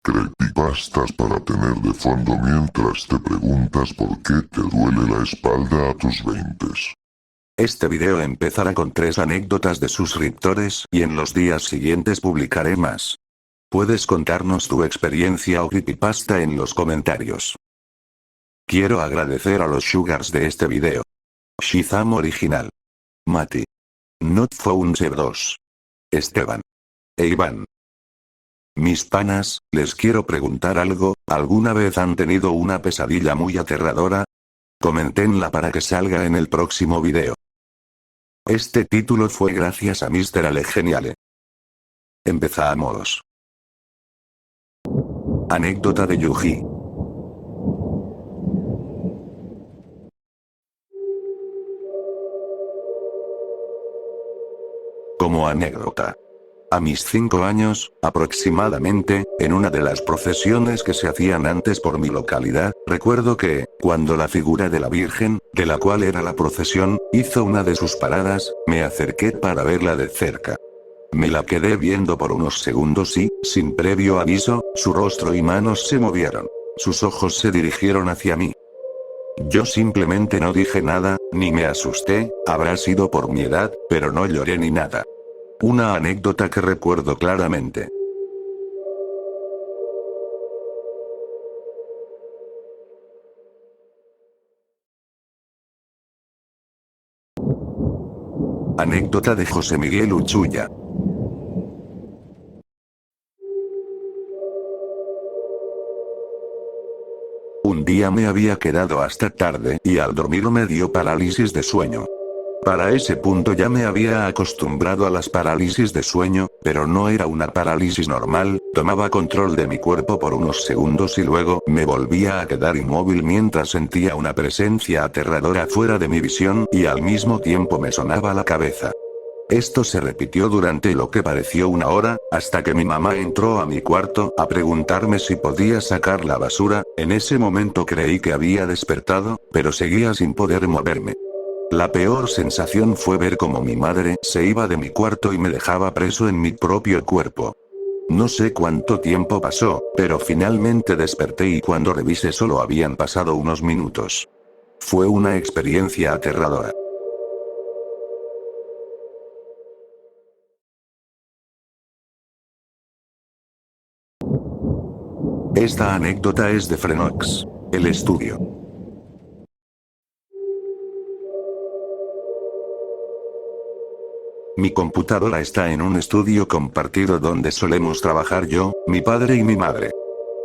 Creepypastas para tener de fondo mientras te preguntas por qué te duele la espalda a tus veintes. Este video empezará con 3 anécdotas de suscriptores y en los días siguientes publicaré más. Puedes contarnos tu experiencia o creepypasta en los comentarios. Quiero agradecer a los sugars de este video. Shizam Original, Mati, Not Found 2, Esteban e Iván. Mis panas, les quiero preguntar algo, ¿alguna vez han tenido una pesadilla muy aterradora? Comentenla para que salga en el próximo video. Este título fue gracias a Mr. Ale Geniale. Empezamos. Anécdota de Yuji. Como anécdota. A mis 5 años, aproximadamente, en una de las procesiones que se hacían antes por mi localidad, recuerdo que, cuando la figura de la Virgen, de la cual era la procesión, hizo una de sus paradas, me acerqué para verla de cerca. Me la quedé viendo por unos segundos y, sin previo aviso, su rostro y manos se movieron. Sus ojos se dirigieron hacia mí. Yo simplemente no dije nada, ni me asusté, habrá sido por mi edad, pero no lloré ni nada. Una anécdota que recuerdo claramente. Anécdota de José Miguel Uchuya. Un día me había quedado hasta tarde y al dormir me dio parálisis de sueño. Para ese punto ya me había acostumbrado a las parálisis de sueño, pero no era una parálisis normal, tomaba control de mi cuerpo por unos segundos y luego me volvía a quedar inmóvil mientras sentía una presencia aterradora fuera de mi visión y al mismo tiempo me sonaba la cabeza. Esto se repitió durante lo que pareció una hora, hasta que mi mamá entró a mi cuarto a preguntarme si podía sacar la basura. En ese momento creí que había despertado, pero seguía sin poder moverme. La peor sensación fue ver cómo mi madre se iba de mi cuarto y me dejaba preso en mi propio cuerpo. No sé cuánto tiempo pasó, pero finalmente desperté y cuando revisé solo habían pasado unos minutos. Fue una experiencia aterradora. Esta anécdota es de Frenox, el estudio. Mi computadora está en un estudio compartido donde solemos trabajar yo, mi padre y mi madre.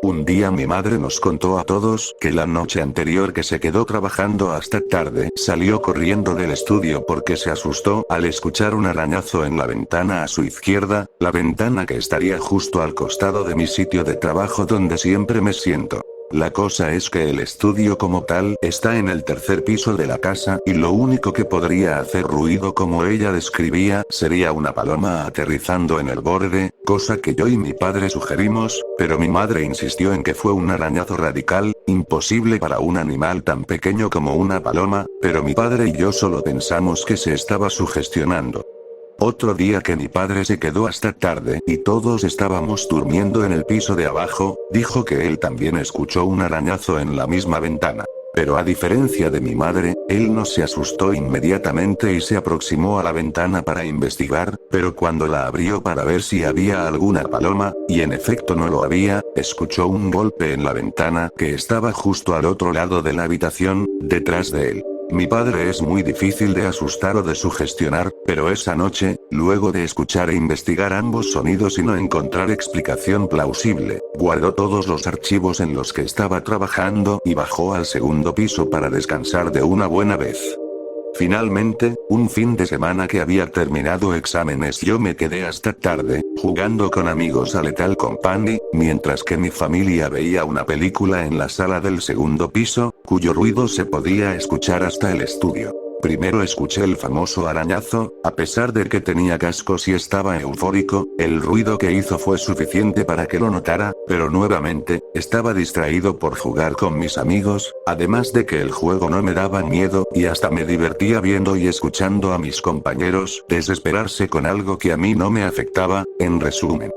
Un día mi madre nos contó a todos que la noche anterior que se quedó trabajando hasta tarde salió corriendo del estudio porque se asustó al escuchar un arañazo en la ventana a su izquierda, la ventana que estaría justo al costado de mi sitio de trabajo donde siempre me siento. La cosa es que el estudio como tal está en el tercer piso de la casa y lo único que podría hacer ruido como ella describía sería una paloma aterrizando en el borde, cosa que yo y mi padre sugerimos, pero mi madre insistió en que fue un arañazo radical, imposible para un animal tan pequeño como una paloma, pero mi padre y yo solo pensamos que se estaba sugestionando. Otro día que mi padre se quedó hasta tarde y todos estábamos durmiendo en el piso de abajo, dijo que él también escuchó un arañazo en la misma ventana. Pero a diferencia de mi madre, él no se asustó inmediatamente y se aproximó a la ventana para investigar, pero cuando la abrió para ver si había alguna paloma, y en efecto no lo había, escuchó un golpe en la ventana que estaba justo al otro lado de la habitación, detrás de él. Mi padre es muy difícil de asustar o de sugestionar, pero esa noche, luego de escuchar e investigar ambos sonidos y no encontrar explicación plausible, guardó todos los archivos en los que estaba trabajando y bajó al segundo piso para descansar de una buena vez. Finalmente, un fin de semana que había terminado exámenes yo me quedé hasta tarde, jugando con amigos a Lethal Company, mientras que mi familia veía una película en la sala del segundo piso, cuyo ruido se podía escuchar hasta el estudio. Primero escuché el famoso arañazo, a pesar de que tenía cascos y estaba eufórico, el ruido que hizo fue suficiente para que lo notara, pero nuevamente, estaba distraído por jugar con mis amigos, además de que el juego no me daba miedo y hasta me divertía viendo y escuchando a mis compañeros desesperarse con algo que a mí no me afectaba, en resumen.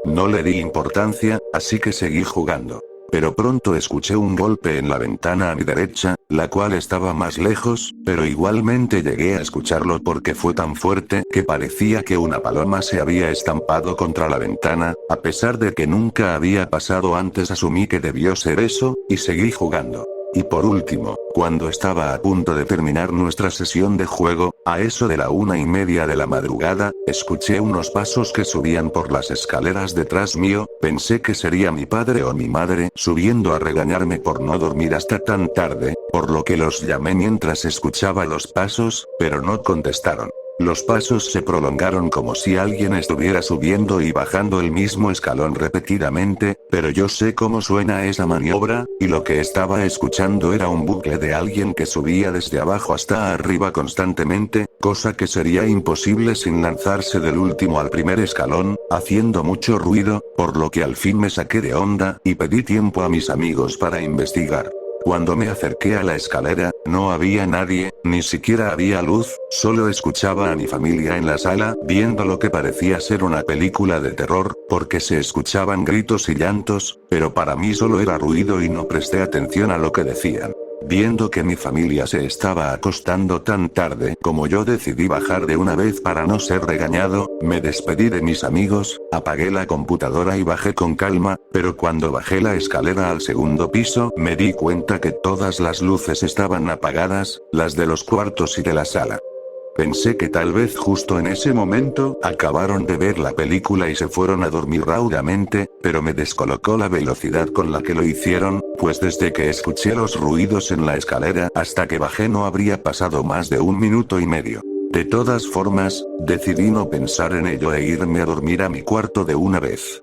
No le di importancia, así que seguí jugando. Pero pronto escuché un golpe en la ventana a mi derecha, la cual estaba más lejos, pero igualmente llegué a escucharlo porque fue tan fuerte que parecía que una paloma se había estampado contra la ventana. A pesar de que nunca había pasado antes, asumí que debió ser eso, y seguí jugando. Y por último, cuando estaba a punto de terminar nuestra sesión de juego, a eso de la 1:30 de la madrugada, escuché unos pasos que subían por las escaleras detrás mío. Pensé que sería mi padre o mi madre subiendo a regañarme por no dormir hasta tan tarde, por lo que los llamé mientras escuchaba los pasos, pero no contestaron. Los pasos se prolongaron como si alguien estuviera subiendo y bajando el mismo escalón repetidamente, pero yo sé cómo suena esa maniobra, y lo que estaba escuchando era un bucle de alguien que subía desde abajo hasta arriba constantemente, cosa que sería imposible sin lanzarse del último al primer escalón, haciendo mucho ruido, por lo que al fin me saqué de onda y pedí tiempo a mis amigos para investigar. Cuando me acerqué a la escalera, no había nadie, ni siquiera había luz, solo escuchaba a mi familia en la sala, viendo lo que parecía ser una película de terror, porque se escuchaban gritos y llantos, pero para mí solo era ruido y no presté atención a lo que decían. Viendo que mi familia se estaba acostando tan tarde como yo, decidí bajar de una vez para no ser regañado. Me despedí de mis amigos, apagué la computadora y bajé con calma, pero cuando bajé la escalera al segundo piso me di cuenta que todas las luces estaban apagadas, las de los cuartos y de la sala. Pensé que tal vez justo en ese momento acabaron de ver la película y se fueron a dormir raudamente, pero me descolocó la velocidad con la que lo hicieron, pues desde que escuché los ruidos en la escalera hasta que bajé no habría pasado más de 1 minuto y medio. De todas formas, decidí no pensar en ello e irme a dormir a mi cuarto de una vez.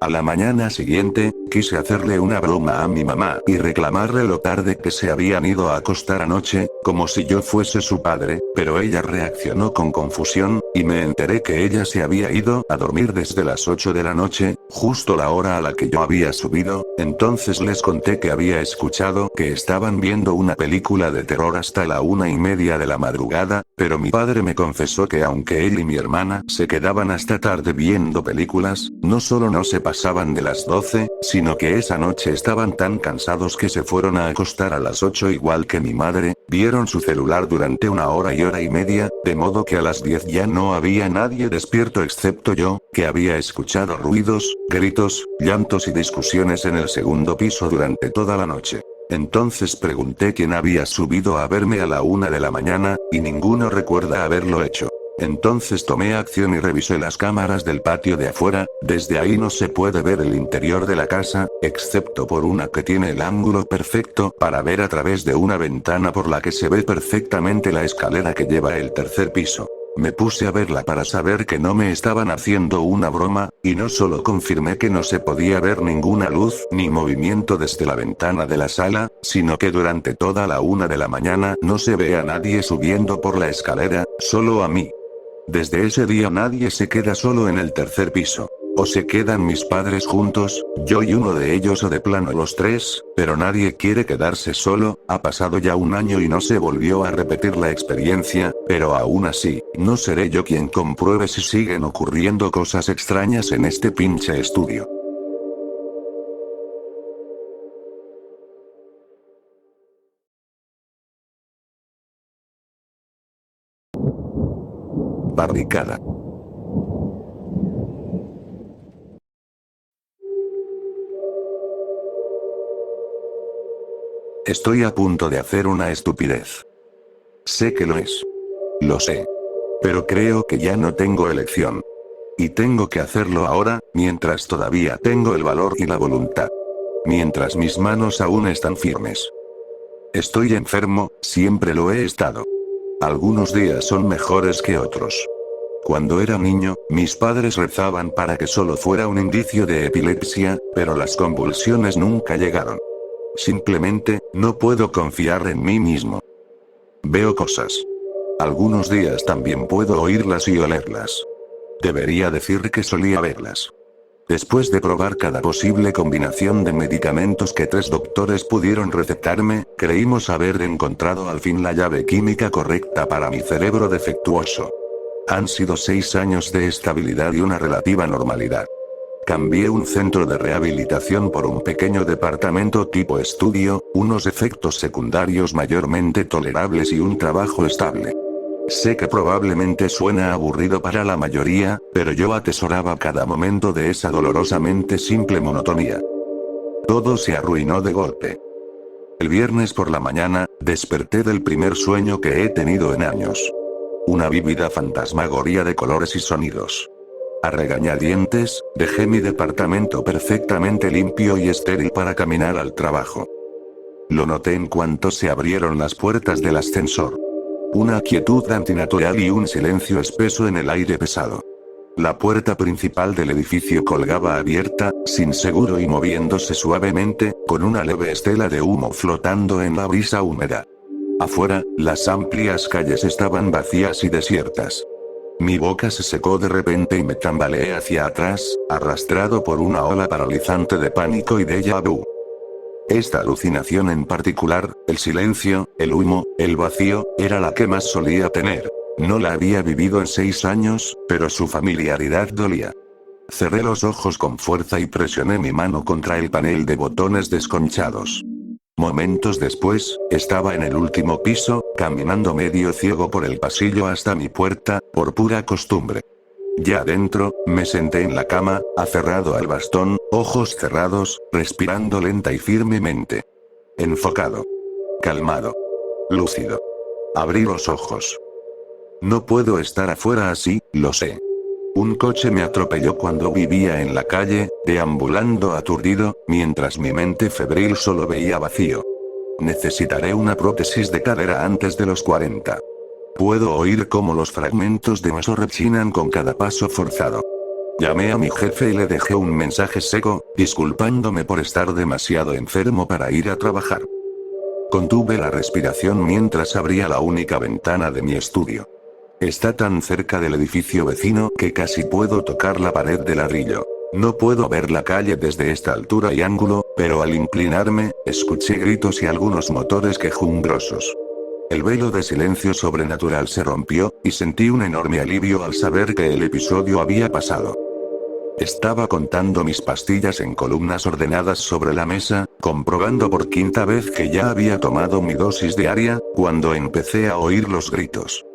A la mañana siguiente, quise hacerle una broma a mi mamá y reclamarle lo tarde que se habían ido a acostar anoche, como si yo fuese su padre, pero ella reaccionó con confusión, y me enteré que ella se había ido a dormir desde las 8 de la noche, justo la hora a la que yo había subido. Entonces les conté que había escuchado que estaban viendo una película de terror hasta la 1:30 de la madrugada, pero mi padre me confesó que aunque él y mi hermana se quedaban hasta tarde viendo películas, no solo no se pasaban de las 12, sino que esa noche estaban tan cansados que se fueron a acostar a las 8 igual que mi madre. Vieron su celular durante 1 hora y media, de modo que a las 10 ya no había nadie despierto excepto yo, que había escuchado ruidos, gritos, llantos y discusiones en el segundo piso durante toda la noche. Entonces pregunté quién había subido a verme a la 1 de la mañana, y ninguno recuerda haberlo hecho. Entonces tomé acción y revisé las cámaras del patio de afuera. Desde ahí no se puede ver el interior de la casa, excepto por una que tiene el ángulo perfecto para ver a través de una ventana por la que se ve perfectamente la escalera que lleva al tercer piso. Me puse a verla para saber que no me estaban haciendo una broma, y no solo confirmé que no se podía ver ninguna luz ni movimiento desde la ventana de la sala, sino que durante toda la 1 de la mañana no se ve a nadie subiendo por la escalera, solo a mí. Desde ese día nadie se queda solo en el tercer piso. O se quedan mis padres juntos, yo y uno de ellos, o de plano los tres, pero nadie quiere quedarse solo. Ha pasado ya 1 año y no se volvió a repetir la experiencia, pero aún así, no seré yo quien compruebe si siguen ocurriendo cosas extrañas en este pinche estudio. Barricada. Estoy a punto de hacer una estupidez. Sé que lo es. Lo sé. Pero creo que ya no tengo elección. Y tengo que hacerlo ahora, mientras todavía tengo el valor y la voluntad. Mientras mis manos aún están firmes. Estoy enfermo, siempre lo he estado. Algunos días son mejores que otros. Cuando era niño, mis padres rezaban para que solo fuera un indicio de epilepsia, pero las convulsiones nunca llegaron. Simplemente, no puedo confiar en mí mismo. Veo cosas. Algunos días también puedo oírlas y olerlas. Debería decir que solía verlas. Después de probar cada posible combinación de medicamentos que 3 doctores pudieron recetarme, creímos haber encontrado al fin la llave química correcta para mi cerebro defectuoso. Han sido 6 años de estabilidad y una relativa normalidad. Cambié un centro de rehabilitación por un pequeño departamento tipo estudio, unos efectos secundarios mayormente tolerables y un trabajo estable. Sé que probablemente suena aburrido para la mayoría, pero yo atesoraba cada momento de esa dolorosamente simple monotonía. Todo se arruinó de golpe. El viernes por la mañana, desperté del primer sueño que he tenido en años. Una vívida fantasmagoría de colores y sonidos. A regañadientes, dejé mi departamento perfectamente limpio y estéril para caminar al trabajo. Lo noté en cuanto se abrieron las puertas del ascensor. Una quietud antinatural y un silencio espeso en el aire pesado. La puerta principal del edificio colgaba abierta, sin seguro y moviéndose suavemente, con una leve estela de humo flotando en la brisa húmeda. Afuera, las amplias calles estaban vacías y desiertas. Mi boca se secó de repente y me tambaleé hacia atrás, arrastrado por una ola paralizante de pánico y déjà vu. Esta alucinación en particular, el silencio, el humo, el vacío, era la que más solía tener. No la había vivido en 6 años, pero su familiaridad dolía. Cerré los ojos con fuerza y presioné mi mano contra el panel de botones desconchados. Momentos después, estaba en el último piso, caminando medio ciego por el pasillo hasta mi puerta, por pura costumbre. Ya dentro, me senté en la cama, aferrado al bastón, ojos cerrados, respirando lenta y firmemente. Enfocado. Calmado. Lúcido. Abrí los ojos. No puedo estar afuera así, lo sé. Un coche me atropelló cuando vivía en la calle, deambulando aturdido, mientras mi mente febril solo veía vacío. Necesitaré una prótesis de cadera antes de los 40. Puedo oír cómo los fragmentos de hueso rechinan con cada paso forzado. Llamé a mi jefe y le dejé un mensaje seco, disculpándome por estar demasiado enfermo para ir a trabajar. Contuve la respiración mientras abría la única ventana de mi estudio. Está tan cerca del edificio vecino que casi puedo tocar la pared de ladrillo. No puedo ver la calle desde esta altura y ángulo, pero al inclinarme, escuché gritos y algunos motores quejumbrosos. El velo de silencio sobrenatural se rompió, y sentí un enorme alivio al saber que el episodio había pasado. Estaba contando mis pastillas en columnas ordenadas sobre la mesa, comprobando por 5ª vez que ya había tomado mi dosis diaria, cuando empecé a oír los gritos.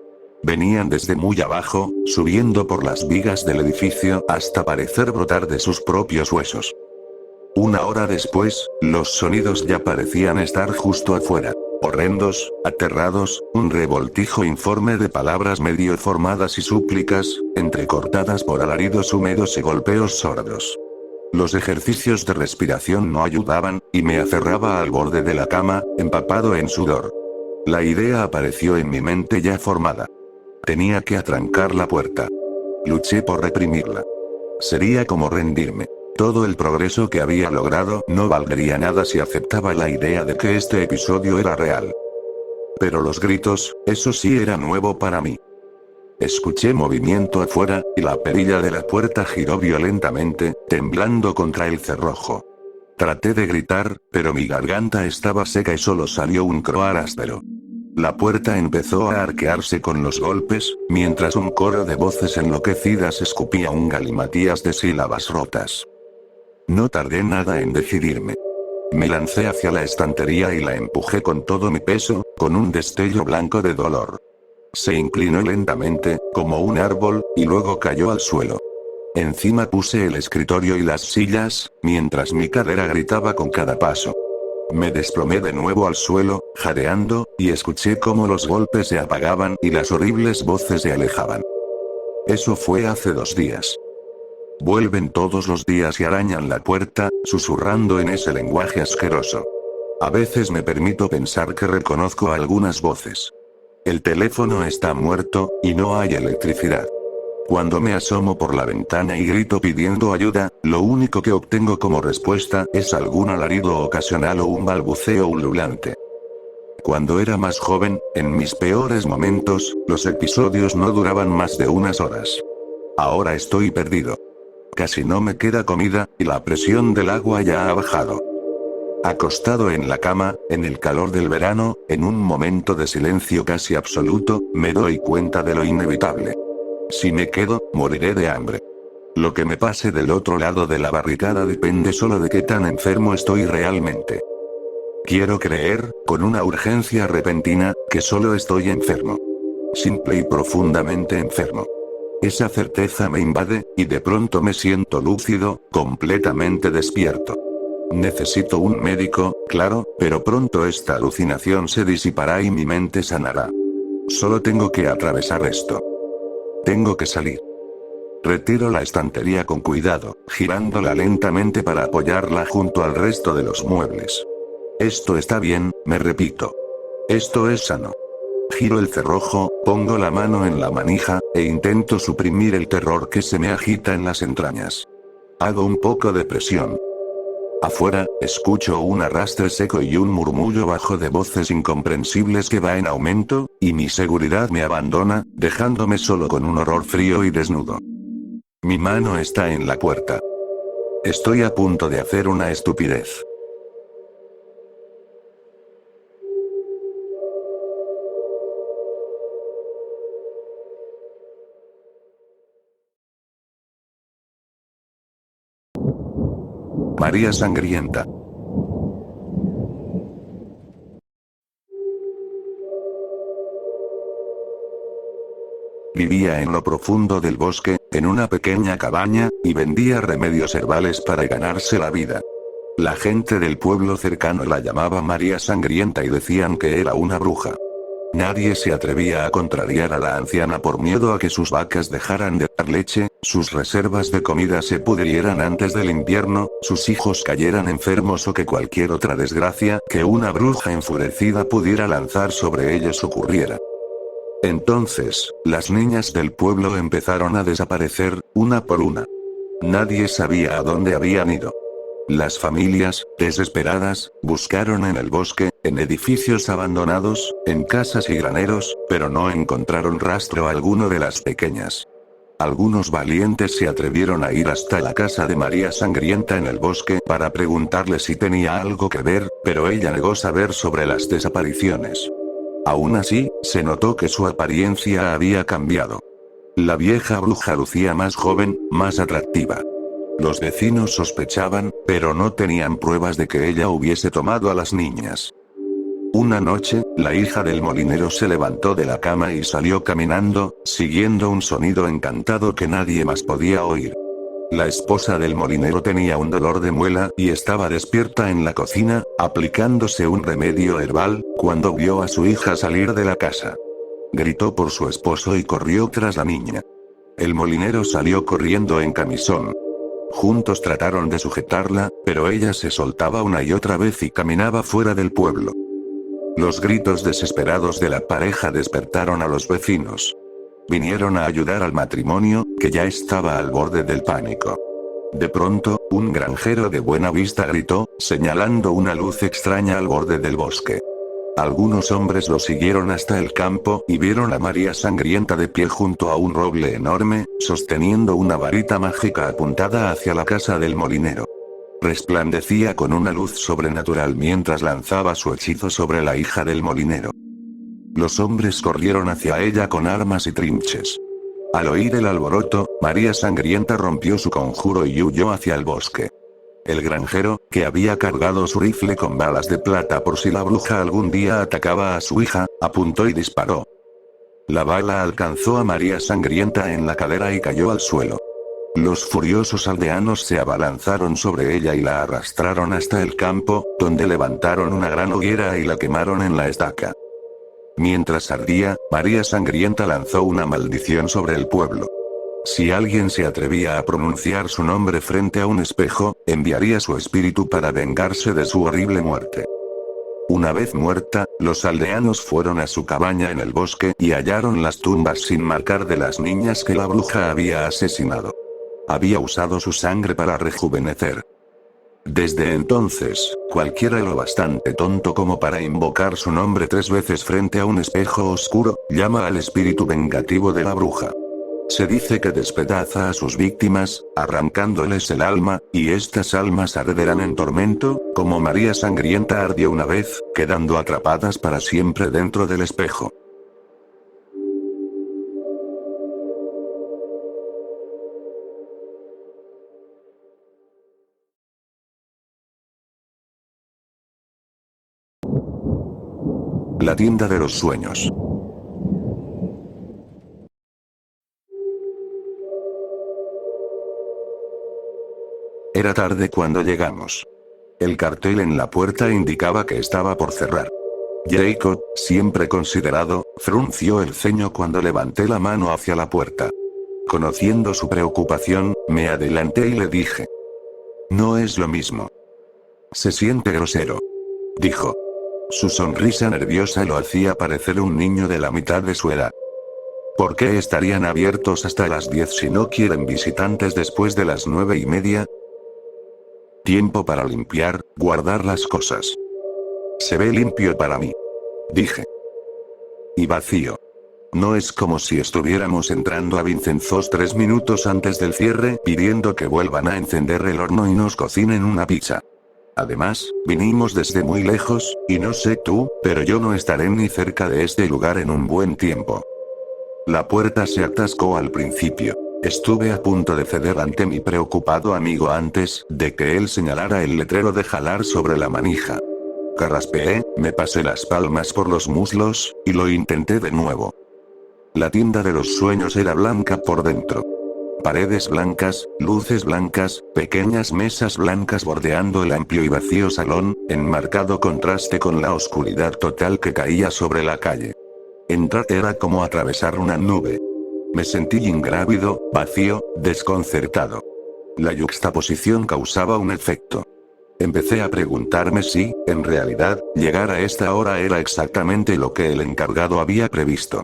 Venían desde muy abajo, subiendo por las vigas del edificio hasta parecer brotar de sus propios huesos. 1 hora después, los sonidos ya parecían estar justo afuera. Horrendos, aterrados, un revoltijo informe de palabras medio formadas y súplicas, entrecortadas por alaridos húmedos y golpeos sordos. Los ejercicios de respiración no ayudaban, y me aferraba al borde de la cama, empapado en sudor. La idea apareció en mi mente ya formada. Tenía que atrancar la puerta. Luché por reprimirla. Sería como rendirme. Todo el progreso que había logrado no valdría nada si aceptaba la idea de que este episodio era real. Pero los gritos, eso sí era nuevo para mí. Escuché movimiento afuera, y la perilla de la puerta giró violentamente, temblando contra el cerrojo. Traté de gritar, pero mi garganta estaba seca y solo salió un croar áspero. La puerta empezó a arquearse con los golpes, mientras un coro de voces enloquecidas escupía un galimatías de sílabas rotas. No tardé nada en decidirme. Me lancé hacia la estantería y la empujé con todo mi peso, con un destello blanco de dolor. Se inclinó lentamente, como un árbol, y luego cayó al suelo. Encima puse el escritorio y las sillas, mientras mi cadera gritaba con cada paso. Me desplomé de nuevo al suelo, jadeando, y escuché cómo los golpes se apagaban y las horribles voces se alejaban. Eso fue hace 2 días. Vuelven todos los días y arañan la puerta, susurrando en ese lenguaje asqueroso. A veces me permito pensar que reconozco algunas voces. El teléfono está muerto, y no hay electricidad. Cuando me asomo por la ventana y grito pidiendo ayuda, lo único que obtengo como respuesta es algún alarido ocasional o un balbuceo ululante. Cuando era más joven, en mis peores momentos, los episodios no duraban más de unas horas. Ahora estoy perdido. Casi no me queda comida, y la presión del agua ya ha bajado. Acostado en la cama, en el calor del verano, en un momento de silencio casi absoluto, me doy cuenta de lo inevitable. Si me quedo, moriré de hambre. Lo que me pase del otro lado de la barricada depende solo de qué tan enfermo estoy realmente. Quiero creer, con una urgencia repentina, que solo estoy enfermo. Simple y profundamente enfermo. Esa certeza me invade, y de pronto me siento lúcido, completamente despierto. Necesito un médico, claro, pero pronto esta alucinación se disipará y mi mente sanará. Solo tengo que atravesar esto. Tengo que salir. Retiro la estantería con cuidado, girándola lentamente para apoyarla junto al resto de los muebles. Esto está bien, me repito. Esto es sano. Giro el cerrojo, pongo la mano en la manija, e intento suprimir el terror que se me agita en las entrañas. Hago un poco de presión. Afuera, escucho un arrastre seco y un murmullo bajo de voces incomprensibles que va en aumento, y mi seguridad me abandona, dejándome solo con un horror frío y desnudo. Mi mano está en la puerta. Estoy a punto de hacer una estupidez. María Sangrienta. Vivía en lo profundo del bosque, en una pequeña cabaña, y vendía remedios herbales para ganarse la vida. La gente del pueblo cercano la llamaba María Sangrienta y decían que era una bruja. Nadie se atrevía a contrariar a la anciana por miedo a que sus vacas dejaran de dar leche, sus reservas de comida se pudrieran antes del invierno, sus hijos cayeran enfermos o que cualquier otra desgracia que una bruja enfurecida pudiera lanzar sobre ellos ocurriera. Entonces, las niñas del pueblo empezaron a desaparecer, una por una. Nadie sabía a dónde habían ido. Las familias, desesperadas, buscaron en el bosque, en edificios abandonados, en casas y graneros, pero no encontraron rastro alguno de las pequeñas. Algunos valientes se atrevieron a ir hasta la casa de María Sangrienta en el bosque para preguntarle si tenía algo que ver, pero ella negó saber sobre las desapariciones. Aún así, se notó que su apariencia había cambiado. La vieja bruja lucía más joven, más atractiva. Los vecinos sospechaban, pero no tenían pruebas de que ella hubiese tomado a las niñas. Una noche, la hija del molinero se levantó de la cama y salió caminando, siguiendo un sonido encantado que nadie más podía oír. La esposa del molinero tenía un dolor de muela y estaba despierta en la cocina, aplicándose un remedio herbal, cuando vio a su hija salir de la casa. Gritó por su esposo y corrió tras la niña. El molinero salió corriendo en camisón. Juntos trataron de sujetarla, pero ella se soltaba una y otra vez y caminaba fuera del pueblo. Los gritos desesperados de la pareja despertaron a los vecinos. Vinieron a ayudar al matrimonio, que ya estaba al borde del pánico. De pronto, un granjero de buena vista gritó, señalando una luz extraña al borde del bosque. Algunos hombres lo siguieron hasta el campo y vieron a María Sangrienta de pie junto a un roble enorme, sosteniendo una varita mágica apuntada hacia la casa del molinero. Resplandecía con una luz sobrenatural mientras lanzaba su hechizo sobre la hija del molinero. Los hombres corrieron hacia ella con armas y trinches. Al oír el alboroto, María Sangrienta rompió su conjuro y huyó hacia el bosque. El granjero, que había cargado su rifle con balas de plata por si la bruja algún día atacaba a su hija, apuntó y disparó. La bala alcanzó a María Sangrienta en la cadera y cayó al suelo. Los furiosos aldeanos se abalanzaron sobre ella y la arrastraron hasta el campo, donde levantaron una gran hoguera y la quemaron en la estaca. Mientras ardía, María Sangrienta lanzó una maldición sobre el pueblo. Si alguien se atrevía a pronunciar su nombre frente a un espejo, enviaría su espíritu para vengarse de su horrible muerte. Una vez muerta, los aldeanos fueron a su cabaña en el bosque y hallaron las tumbas sin marcar de las niñas que la bruja había asesinado. Había usado su sangre para rejuvenecer. Desde entonces, cualquiera lo bastante tonto como para invocar su nombre 3 veces frente a un espejo oscuro, llama al espíritu vengativo de la bruja. Se dice que despedaza a sus víctimas, arrancándoles el alma, y estas almas arderán en tormento, como María Sangrienta ardió una vez, quedando atrapadas para siempre dentro del espejo. La tienda de los sueños. Era tarde cuando llegamos. El cartel en la puerta indicaba que estaba por cerrar. Jacob, siempre considerado, frunció el ceño cuando levanté la mano hacia la puerta. Conociendo su preocupación, me adelanté y le dije: no es lo mismo. Se siente grosero, dijo. Su sonrisa nerviosa lo hacía parecer un niño de la mitad de su edad. ¿Por qué estarían abiertos hasta las 10 si no quieren visitantes después de las 9:30? Tiempo para limpiar, guardar las cosas. Se ve limpio para mí, dije. Y vacío. No es como si estuviéramos entrando a Vincenzo's 3 minutos antes del cierre pidiendo que vuelvan a encender el horno y nos cocinen una pizza. Además, vinimos desde muy lejos, y no sé tú, pero yo no estaré ni cerca de este lugar en un buen tiempo. La puerta se atascó al principio. Estuve a punto de ceder ante mi preocupado amigo antes de que él señalara el letrero de jalar sobre la manija. Carraspeé, me pasé las palmas por los muslos, y lo intenté de nuevo. La tienda de los sueños era blanca por dentro. Paredes blancas, luces blancas, pequeñas mesas blancas bordeando el amplio y vacío salón, en marcado contraste con la oscuridad total que caía sobre la calle. Entrar era como atravesar una nube. Me sentí ingrávido, vacío, desconcertado. La yuxtaposición causaba un efecto. Empecé a preguntarme si, en realidad, llegar a esta hora era exactamente lo que el encargado había previsto.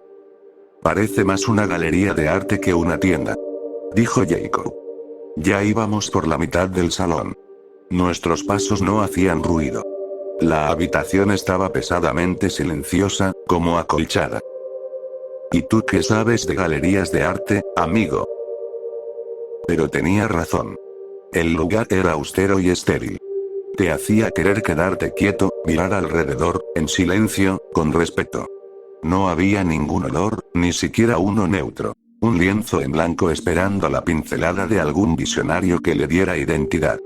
Parece más una galería de arte que una tienda, dijo Jacob. Ya íbamos por la mitad del salón. Nuestros pasos no hacían ruido. La habitación estaba pesadamente silenciosa, como acolchada. ¿Y tú qué sabes de galerías de arte, amigo? Pero tenía razón. El lugar era austero y estéril. Te hacía querer quedarte quieto, mirar alrededor, en silencio, con respeto. No había ningún olor, ni siquiera uno neutro. Un lienzo en blanco esperando la pincelada de algún visionario que le diera identidad.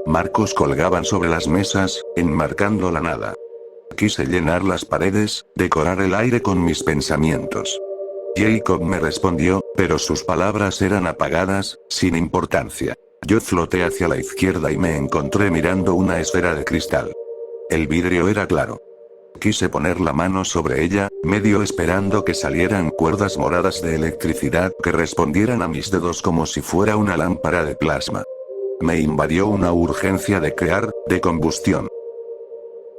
Marcos colgaban sobre las mesas, enmarcando la nada. Quise llenar las paredes, decorar el aire con mis pensamientos. Jacob me respondió, pero sus palabras eran apagadas, sin importancia. Yo floté hacia la izquierda y me encontré mirando una esfera de cristal. El vidrio era claro. Quise poner la mano sobre ella, medio esperando que salieran cuerdas moradas de electricidad que respondieran a mis dedos como si fuera una lámpara de plasma. Me invadió una urgencia de crear, de combustión.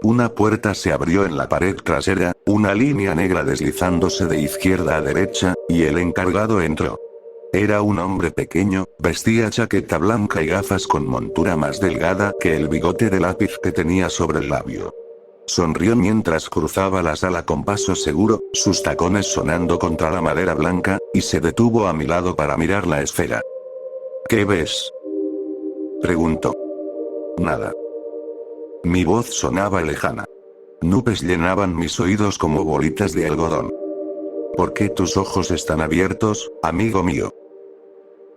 Una puerta se abrió en la pared trasera, una línea negra deslizándose de izquierda a derecha, y el encargado entró. Era un hombre pequeño, vestía chaqueta blanca y gafas con montura más delgada que el bigote de lápiz que tenía sobre el labio. Sonrió mientras cruzaba la sala con paso seguro, sus tacones sonando contra la madera blanca, y se detuvo a mi lado para mirar la esfera. ¿Qué ves?, preguntó. Nada. Mi voz sonaba lejana. Nubes llenaban mis oídos como bolitas de algodón. ¿Por qué tus ojos están abiertos, amigo mío?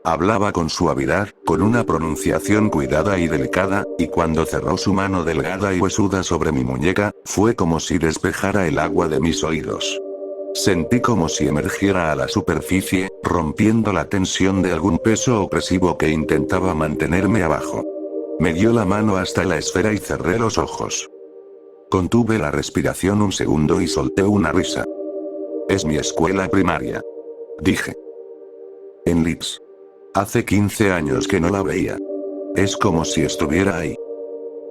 Hablaba con suavidad, con una pronunciación cuidada y delicada, y cuando cerró su mano delgada y huesuda sobre mi muñeca, fue como si despejara el agua de mis oídos. Sentí como si emergiera a la superficie, rompiendo la tensión de algún peso opresivo que intentaba mantenerme abajo. Me dio la mano hasta la esfera y cerré los ojos. Contuve la respiración un segundo y solté una risa. Es mi escuela primaria, dije. En Leeds. Hace 15 años que no la veía. Es como si estuviera ahí.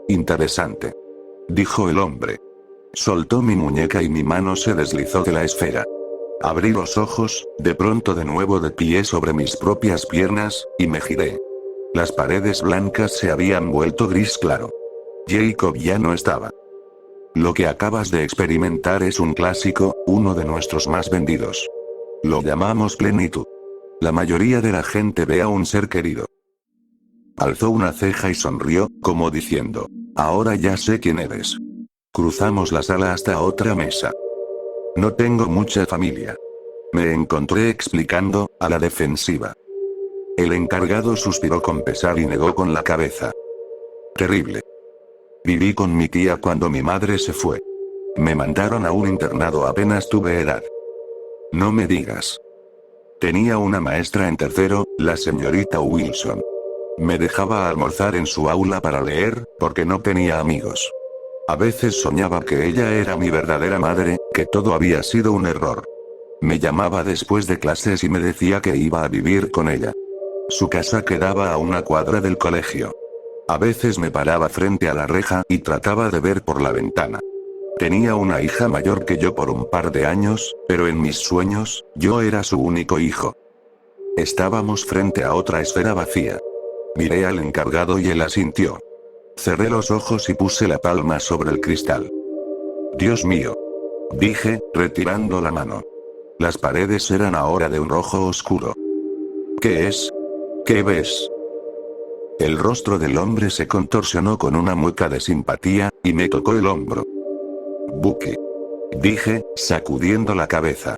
Interesante, dijo el hombre. Soltó mi muñeca y mi mano se deslizó de la esfera. Abrí los ojos, de pronto de nuevo de pie sobre mis propias piernas, y me giré. Las paredes blancas se habían vuelto gris claro. Jacob ya no estaba. Lo que acabas de experimentar es un clásico, uno de nuestros más vendidos. Lo llamamos plenitud. La mayoría de la gente ve a un ser querido. Alzó una ceja y sonrió, como diciendo, ahora ya sé quién eres. Cruzamos la sala hasta otra mesa. No tengo mucha familia. Me encontré explicando, a la defensiva. El encargado suspiró con pesar y negó con la cabeza. Terrible. Viví con mi tía cuando mi madre se fue. Me mandaron a un internado apenas tuve edad. No me digas. Tenía una maestra en tercero, la señorita Wilson. Me dejaba almorzar en su aula para leer, porque no tenía amigos. A veces soñaba que ella era mi verdadera madre, que todo había sido un error. Me llamaba después de clases y me decía que iba a vivir con ella. Su casa quedaba a una cuadra del colegio. A veces me paraba frente a la reja y trataba de ver por la ventana. Tenía una hija mayor que yo por un par de años, pero en mis sueños, yo era su único hijo. Estábamos frente a otra esfera vacía. Miré al encargado y él asintió. Cerré los ojos y puse la palma sobre el cristal. Dios mío. Dije, retirando la mano. Las paredes eran ahora de un rojo oscuro. ¿Qué es? ¿Qué ves? El rostro del hombre se contorsionó con una mueca de simpatía, y me tocó el hombro. Bucky. Dije, sacudiendo la cabeza.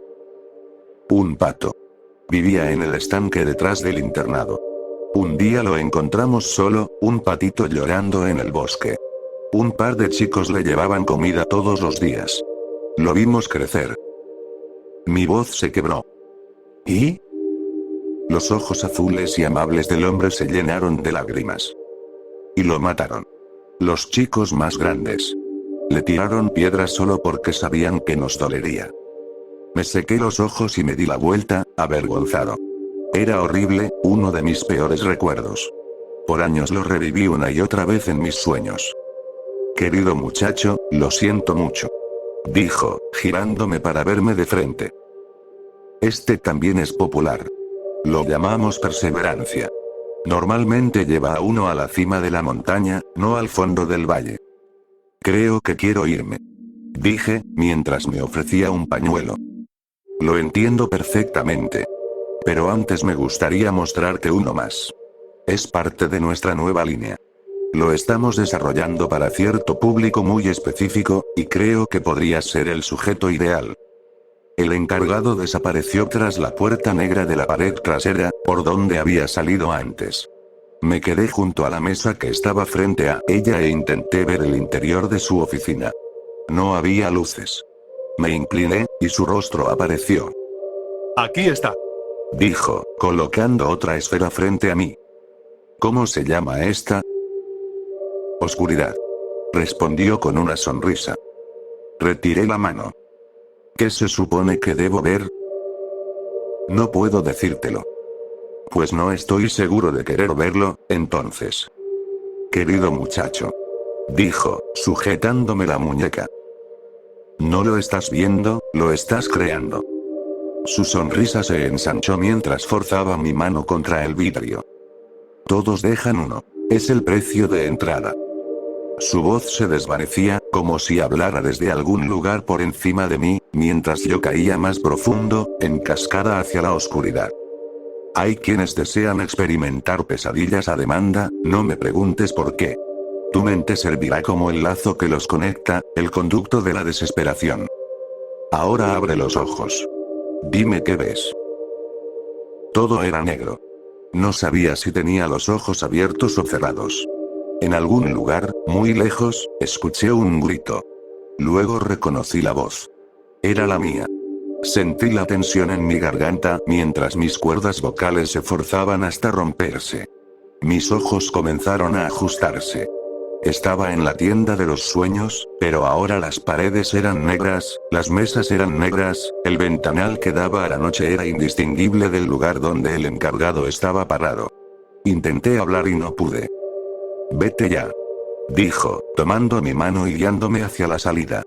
Un pato. Vivía en el estanque detrás del internado. Un día lo encontramos solo, un patito llorando en el bosque. Un par de chicos le llevaban comida todos los días. Lo vimos crecer. Mi voz se quebró. ¿Y? Los ojos azules y amables del hombre se llenaron de lágrimas. Y lo mataron. Los chicos más grandes. Le tiraron piedras solo porque sabían que nos dolería. Me sequé los ojos y me di la vuelta, avergonzado. Era horrible, uno de mis peores recuerdos. Por años lo reviví una y otra vez en mis sueños. Querido muchacho, lo siento mucho. Dijo, girándome para verme de frente. Este también es popular. Lo llamamos perseverancia. Normalmente lleva a uno a la cima de la montaña, no al fondo del valle. Creo que quiero irme. Dije, mientras me ofrecía un pañuelo. Lo entiendo perfectamente. Pero antes me gustaría mostrarte uno más. Es parte de nuestra nueva línea. Lo estamos desarrollando para cierto público muy específico, y creo que podrías ser el sujeto ideal. El encargado desapareció tras la puerta negra de la pared trasera, por donde había salido antes. Me quedé junto a la mesa que estaba frente a ella e intenté ver el interior de su oficina. No había luces. Me incliné, y su rostro apareció. Aquí está. Dijo, colocando otra esfera frente a mí. ¿Cómo se llama esta? Oscuridad. Respondió con una sonrisa. Retiré la mano. ¿Qué se supone que debo ver? No puedo decírtelo. Pues no estoy seguro de querer verlo, entonces. Querido muchacho. Dijo, sujetándome la muñeca. No lo estás viendo, lo estás creando. Su sonrisa se ensanchó mientras forzaba mi mano contra el vidrio. Todos dejan uno. Es el precio de entrada. Su voz se desvanecía, como si hablara desde algún lugar por encima de mí, mientras yo caía más profundo, en cascada hacia la oscuridad. Hay quienes desean experimentar pesadillas a demanda, no me preguntes por qué. Tu mente servirá como el lazo que los conecta, el conducto de la desesperación. Ahora abre los ojos. Dime qué ves. Todo era negro. No sabía si tenía los ojos abiertos o cerrados. En algún lugar, muy lejos, escuché un grito. Luego reconocí la voz. Era la mía. Sentí la tensión en mi garganta mientras mis cuerdas vocales se forzaban hasta romperse. Mis ojos comenzaron a ajustarse. Estaba en la tienda de los sueños, pero ahora las paredes eran negras, las mesas eran negras, el ventanal que daba a la noche era indistinguible del lugar donde el encargado estaba parado. Intenté hablar y no pude. Vete ya. Dijo, tomando mi mano y guiándome hacia la salida.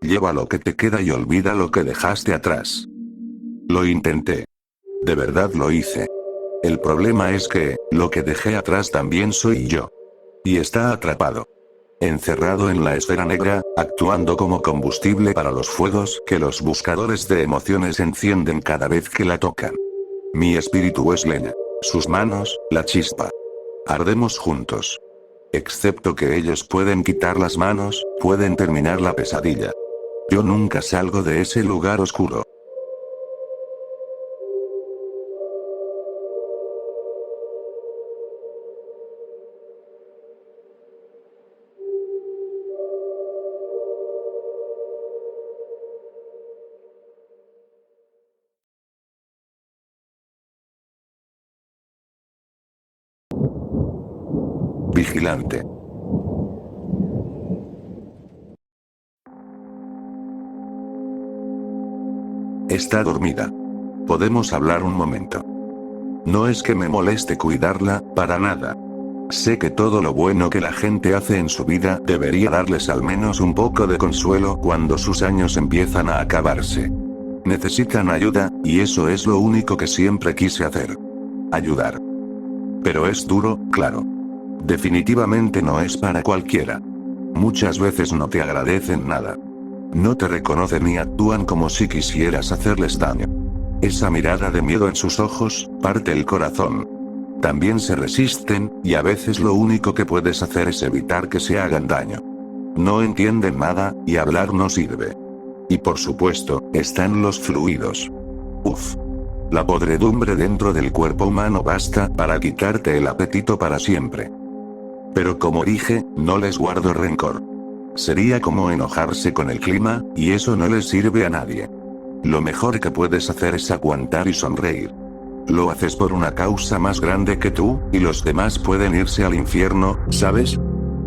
Lleva lo que te queda y olvida lo que dejaste atrás. Lo intenté. De verdad lo hice. El problema es que, lo que dejé atrás también soy yo. Y está atrapado. Encerrado en la esfera negra, actuando como combustible para los fuegos que los buscadores de emociones encienden cada vez que la tocan. Mi espíritu es leña. Sus manos, la chispa. Ardemos juntos. Excepto que ellos pueden quitar las manos, pueden terminar la pesadilla. Yo nunca salgo de ese lugar oscuro. vigilante. Está dormida. ¿Podemos hablar un momento? No es que me moleste cuidarla, para nada. Sé que todo lo bueno que la gente hace en su vida debería darles al menos un poco de consuelo cuando sus años empiezan a acabarse. Necesitan ayuda, y eso es lo único que siempre quise hacer. Ayudar. Pero es duro, claro. Definitivamente no es para cualquiera. Muchas veces no te agradecen nada. No te reconocen ni actúan como si quisieras hacerles daño. Esa mirada de miedo en sus ojos, parte el corazón. También se resisten, y a veces lo único que puedes hacer es evitar que se hagan daño. No entienden nada, y hablar no sirve. Y por supuesto, están los fluidos. Uf. La podredumbre dentro del cuerpo humano basta para quitarte el apetito para siempre. Pero como dije, no les guardo rencor. Sería como enojarse con el clima, y eso no les sirve a nadie. Lo mejor que puedes hacer es aguantar y sonreír. Lo haces por una causa más grande que tú, y los demás pueden irse al infierno, ¿sabes?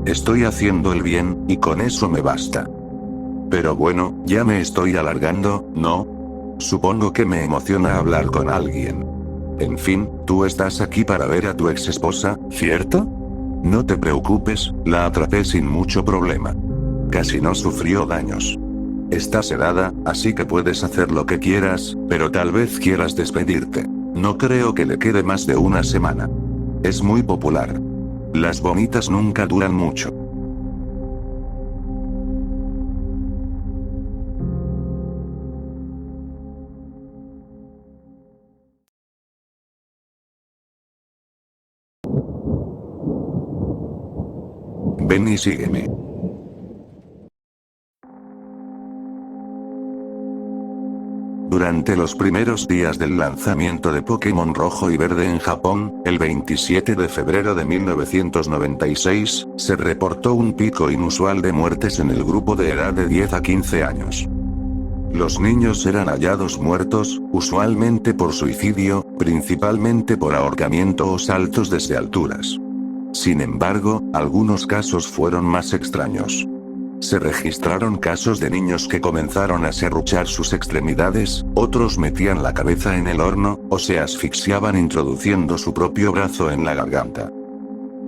Estoy haciendo el bien, y con eso me basta. Pero bueno, ya me estoy alargando, ¿no? Supongo que me emociona hablar con alguien. En fin, tú estás aquí para ver a tu ex esposa, ¿cierto? No te preocupes, la atrapé sin mucho problema. Casi no sufrió daños. Está sedada, así que puedes hacer lo que quieras, pero tal vez quieras despedirte. No creo que le quede más de una semana. Es muy popular. Las bonitas nunca duran mucho. Ven y sígueme. Durante los primeros días del lanzamiento de Pokémon Rojo y Verde en Japón, el 27 de febrero de 1996, se reportó un pico inusual de muertes en el grupo de edad de 10 a 15 años. Los niños eran hallados muertos, usualmente por suicidio, principalmente por ahorcamiento o saltos desde alturas. Sin embargo, algunos casos fueron más extraños. Se registraron casos de niños que comenzaron a serruchar sus extremidades, otros metían la cabeza en el horno, o se asfixiaban introduciendo su propio brazo en la garganta.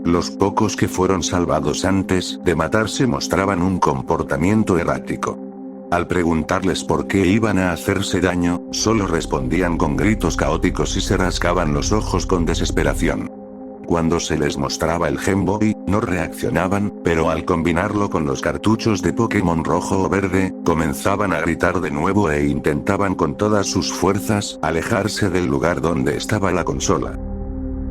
Los pocos que fueron salvados antes de matarse mostraban un comportamiento errático. Al preguntarles por qué iban a hacerse daño, solo respondían con gritos caóticos y se rascaban los ojos con desesperación. Cuando se les mostraba el Game Boy, no reaccionaban, pero al combinarlo con los cartuchos de Pokémon Rojo o Verde, comenzaban a gritar de nuevo e intentaban con todas sus fuerzas alejarse del lugar donde estaba la consola.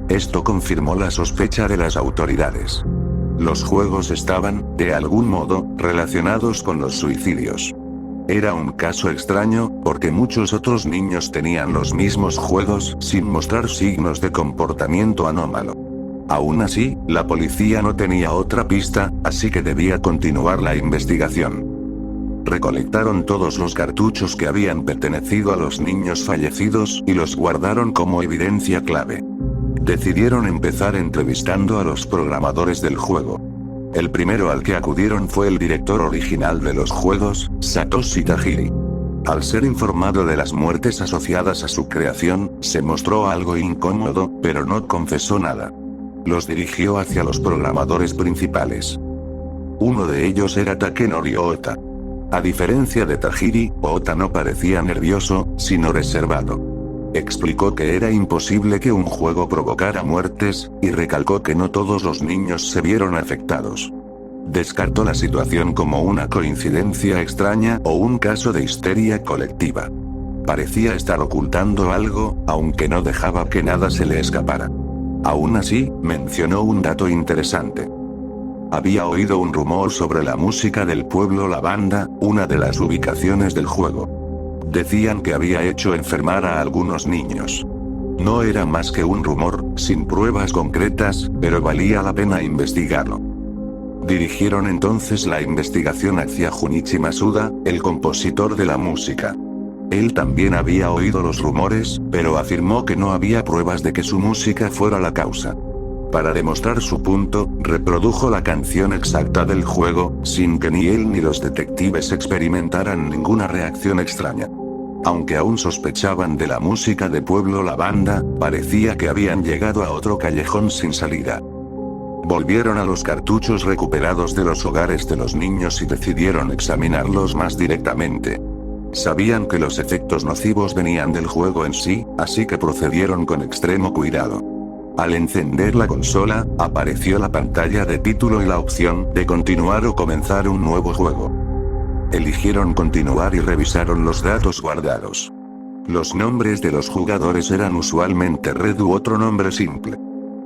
Esto confirmó la sospecha de las autoridades. Los juegos estaban, de algún modo, relacionados con los suicidios. Era un caso extraño, porque muchos otros niños tenían los mismos juegos sin mostrar signos de comportamiento anómalo. Aún así, la policía no tenía otra pista, así que debía continuar la investigación. Recolectaron todos los cartuchos que habían pertenecido a los niños fallecidos y los guardaron como evidencia clave. Decidieron empezar entrevistando a los programadores del juego. El primero al que acudieron fue el director original de los juegos, Satoshi Tajiri. Al ser informado de las muertes asociadas a su creación, se mostró algo incómodo, pero no confesó nada. Los dirigió hacia los programadores principales. Uno de ellos era Takenori Ota. A diferencia de Tajiri, Ota no parecía nervioso, sino reservado. Explicó que era imposible que un juego provocara muertes, y recalcó que no todos los niños se vieron afectados. Descartó la situación como una coincidencia extraña o un caso de histeria colectiva. Parecía estar ocultando algo, aunque no dejaba que nada se le escapara. Aún así, mencionó un dato interesante. Había oído un rumor sobre la música del pueblo Lavanda, una de las ubicaciones del juego. Decían que había hecho enfermar a algunos niños. No era más que un rumor, sin pruebas concretas, pero valía la pena investigarlo. Dirigieron entonces la investigación hacia Junichi Masuda, el compositor de la música. Él también había oído los rumores, pero afirmó que no había pruebas de que su música fuera la causa. Para demostrar su punto, reprodujo la canción exacta del juego, sin que ni él ni los detectives experimentaran ninguna reacción extraña. Aunque aún sospechaban de la música de Pueblo Lavanda, parecía que habían llegado a otro callejón sin salida. Volvieron a los cartuchos recuperados de los hogares de los niños y decidieron examinarlos más directamente. Sabían que los efectos nocivos venían del juego en sí, así que procedieron con extremo cuidado. Al encender la consola, apareció la pantalla de título y la opción de continuar o comenzar un nuevo juego. Eligieron continuar y revisaron los datos guardados. Los nombres de los jugadores eran usualmente Red u otro nombre simple.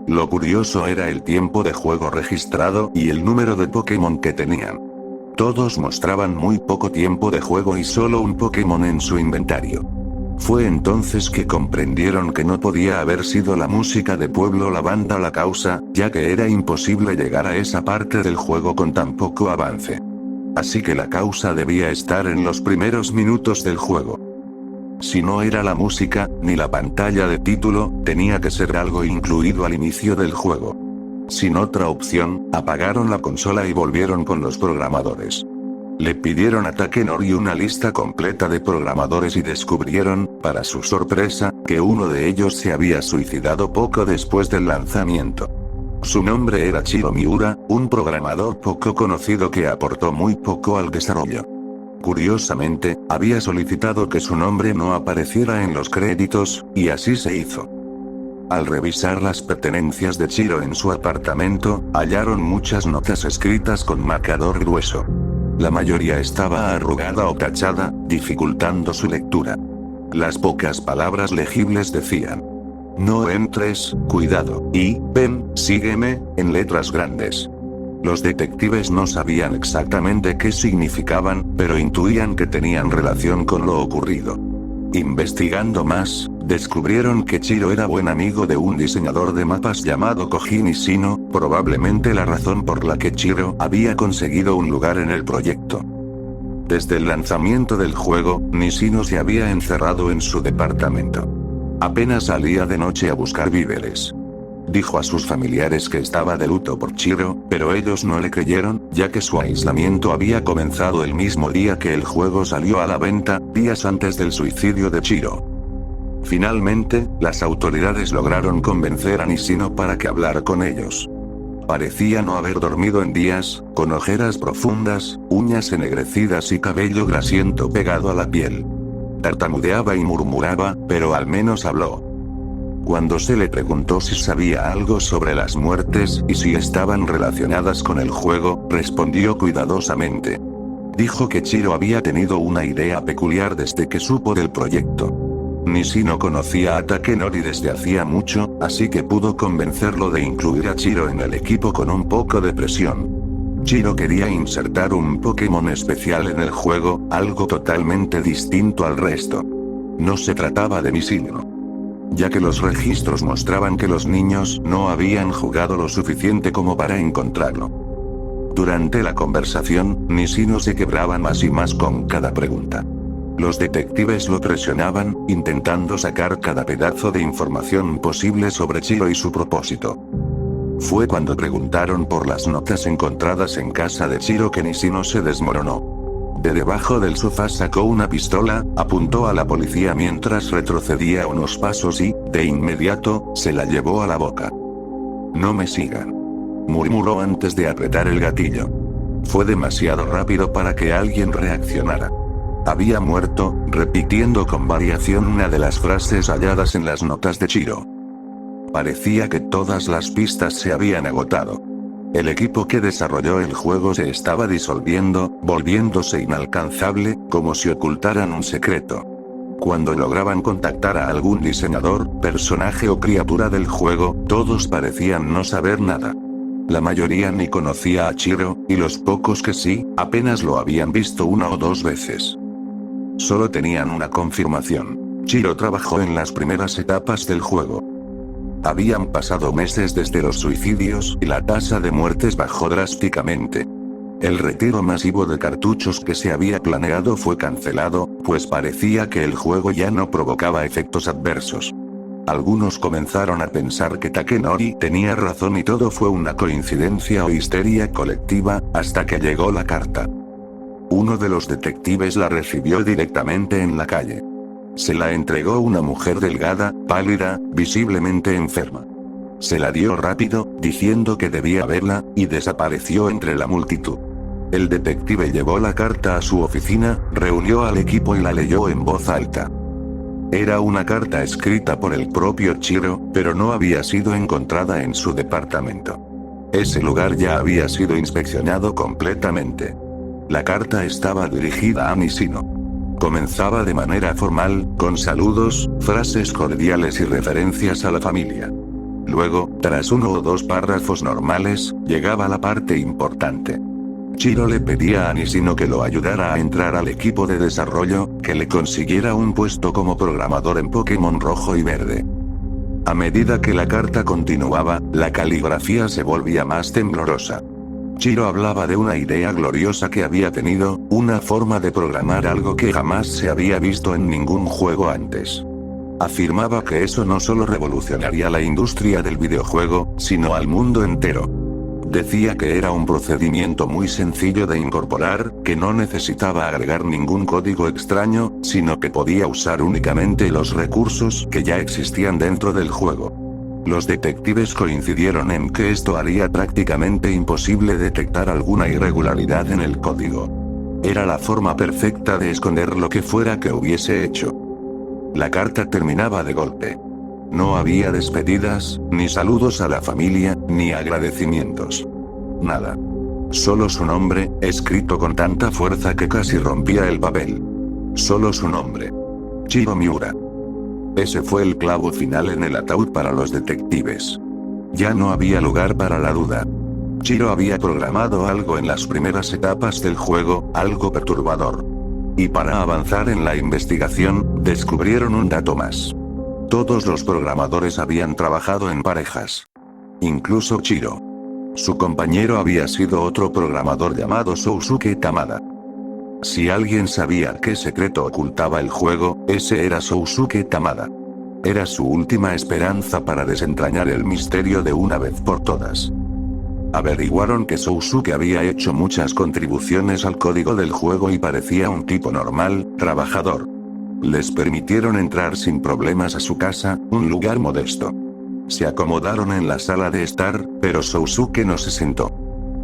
Lo curioso era el tiempo de juego registrado y el número de Pokémon que tenían. Todos mostraban muy poco tiempo de juego y solo un Pokémon en su inventario. Fue entonces que comprendieron que no podía haber sido la música de Pueblo Lavanda la causa, ya que era imposible llegar a esa parte del juego con tan poco avance. Así que la causa debía estar en los primeros minutos del juego. Si no era la música, ni la pantalla de título, tenía que ser algo incluido al inicio del juego. Sin otra opción, apagaron la consola y volvieron con los programadores. Le pidieron a Takenori una lista completa de programadores y descubrieron, para su sorpresa, que uno de ellos se había suicidado poco después del lanzamiento. Su nombre era Chiro Miura, un programador poco conocido que aportó muy poco al desarrollo. Curiosamente, había solicitado que su nombre no apareciera en los créditos, y así se hizo. Al revisar las pertenencias de Chiro en su apartamento, hallaron muchas notas escritas con marcador grueso. La mayoría estaba arrugada o tachada, dificultando su lectura. Las pocas palabras legibles decían: "No entres, cuidado", y "ven, sígueme", en letras grandes. Los detectives no sabían exactamente qué significaban, pero intuían que tenían relación con lo ocurrido. Investigando más, descubrieron que Chiro era buen amigo de un diseñador de mapas llamado Koji Nishino, probablemente la razón por la que Chiro había conseguido un lugar en el proyecto. Desde el lanzamiento del juego, Nishino se había encerrado en su departamento. Apenas salía de noche a buscar víveres. Dijo a sus familiares que estaba de luto por Chiro, pero ellos no le creyeron, ya que su aislamiento había comenzado el mismo día que el juego salió a la venta, días antes del suicidio de Chiro. Finalmente, las autoridades lograron convencer a Nishino para que hablara con ellos. Parecía no haber dormido en días, con ojeras profundas, uñas ennegrecidas y cabello grasiento pegado a la piel. Tartamudeaba y murmuraba, pero al menos habló. Cuando se le preguntó si sabía algo sobre las muertes y si estaban relacionadas con el juego, respondió cuidadosamente. Dijo que Chiro había tenido una idea peculiar desde que supo del proyecto. Nishino conocía a Takenori desde hacía mucho, así que pudo convencerlo de incluir a Chiro en el equipo con un poco de presión. Chiro quería insertar un Pokémon especial en el juego, algo totalmente distinto al resto. No se trataba de Nishino, ya que los registros mostraban que los niños no habían jugado lo suficiente como para encontrarlo. Durante la conversación, Nishino se quebraba más y más con cada pregunta. Los detectives lo presionaban, intentando sacar cada pedazo de información posible sobre Chiro y su propósito. Fue cuando preguntaron por las notas encontradas en casa de Chiro que Nishino se desmoronó. De debajo del sofá sacó una pistola, apuntó a la policía mientras retrocedía unos pasos y, de inmediato, se la llevó a la boca. "No me sigan", murmuró antes de apretar el gatillo. Fue demasiado rápido para que alguien reaccionara. Había muerto, repitiendo con variación una de las frases halladas en las notas de Chiro. Parecía que todas las pistas se habían agotado. El equipo que desarrolló el juego se estaba disolviendo, volviéndose inalcanzable, como si ocultaran un secreto. Cuando lograban contactar a algún diseñador, personaje o criatura del juego, todos parecían no saber nada. La mayoría ni conocía a Chiro, y los pocos que sí, apenas lo habían visto una o dos veces. Solo tenían una confirmación: Chiro trabajó en las primeras etapas del juego. Habían pasado meses desde los suicidios y la tasa de muertes bajó drásticamente. El retiro masivo de cartuchos que se había planeado fue cancelado, pues parecía que el juego ya no provocaba efectos adversos. Algunos comenzaron a pensar que Takenori tenía razón y todo fue una coincidencia o histeria colectiva, hasta que llegó la carta. Uno de los detectives la recibió directamente en la calle. Se la entregó una mujer delgada, pálida, visiblemente enferma. Se la dio rápido, diciendo que debía verla, y desapareció entre la multitud. El detective llevó la carta a su oficina, reunió al equipo y la leyó en voz alta. Era una carta escrita por el propio Chiro, pero no había sido encontrada en su departamento. Ese lugar ya había sido inspeccionado completamente. La carta estaba dirigida a Nishino. Comenzaba de manera formal, con saludos, frases cordiales y referencias a la familia. Luego, tras uno o dos párrafos normales, llegaba la parte importante. Chiro le pedía a Nishino que lo ayudara a entrar al equipo de desarrollo, que le consiguiera un puesto como programador en Pokémon Rojo y Verde. A medida que la carta continuaba, la caligrafía se volvía más temblorosa. Chiro hablaba de una idea gloriosa que había tenido, una forma de programar algo que jamás se había visto en ningún juego antes. Afirmaba que eso no solo revolucionaría la industria del videojuego, sino al mundo entero. Decía que era un procedimiento muy sencillo de incorporar, que no necesitaba agregar ningún código extraño, sino que podía usar únicamente los recursos que ya existían dentro del juego. Los detectives coincidieron en que esto haría prácticamente imposible detectar alguna irregularidad en el código. Era la forma perfecta de esconder lo que fuera que hubiese hecho. La carta terminaba de golpe. No había despedidas, ni saludos a la familia, ni agradecimientos. Nada. Solo su nombre, escrito con tanta fuerza que casi rompía el papel. Solo su nombre. Chiro Miura. Ese fue el clavo final en el ataúd para los detectives. Ya no había lugar para la duda. Chiro había programado algo en las primeras etapas del juego, algo perturbador. Y para avanzar en la investigación, descubrieron un dato más. Todos los programadores habían trabajado en parejas. Incluso Chiro. Su compañero había sido otro programador llamado Sousuke Tamada. Si alguien sabía qué secreto ocultaba el juego, ese era Sousuke Tamada. Era su última esperanza para desentrañar el misterio de una vez por todas. Averiguaron que Sousuke había hecho muchas contribuciones al código del juego y parecía un tipo normal, trabajador. Les permitieron entrar sin problemas a su casa, un lugar modesto. Se acomodaron en la sala de estar, pero Sousuke no se sentó.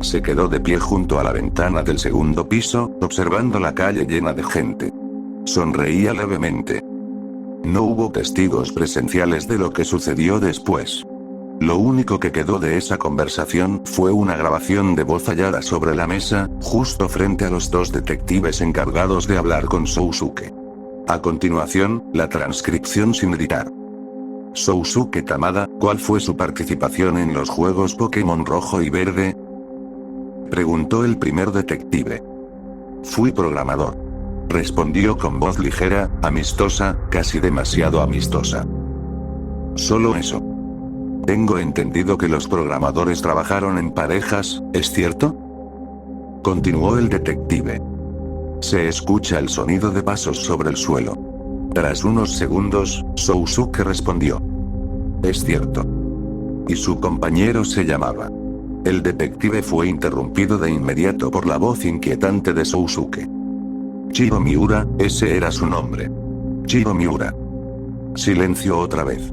Se quedó de pie junto a la ventana del segundo piso, observando la calle llena de gente. Sonreía levemente. No hubo testigos presenciales de lo que sucedió después. Lo único que quedó de esa conversación fue una grabación de voz hallada sobre la mesa, justo frente a los dos detectives encargados de hablar con Sousuke. A continuación, la transcripción sin editar. Sousuke Tamada, ¿cuál fue su participación en los juegos Pokémon Rojo y Verde? Preguntó el primer detective. Fui programador. Respondió con voz ligera, amistosa, casi demasiado amistosa. Solo eso. Tengo entendido que los programadores trabajaron en parejas, ¿es cierto? Continuó el detective. Se escucha el sonido de pasos sobre el suelo. Tras unos segundos, Sousuke respondió. Es cierto. Y su compañero se llamaba. El detective fue interrumpido de inmediato por la voz inquietante de Sousuke. Chiro Miura, ese era su nombre. Chiro Miura. Silencio otra vez.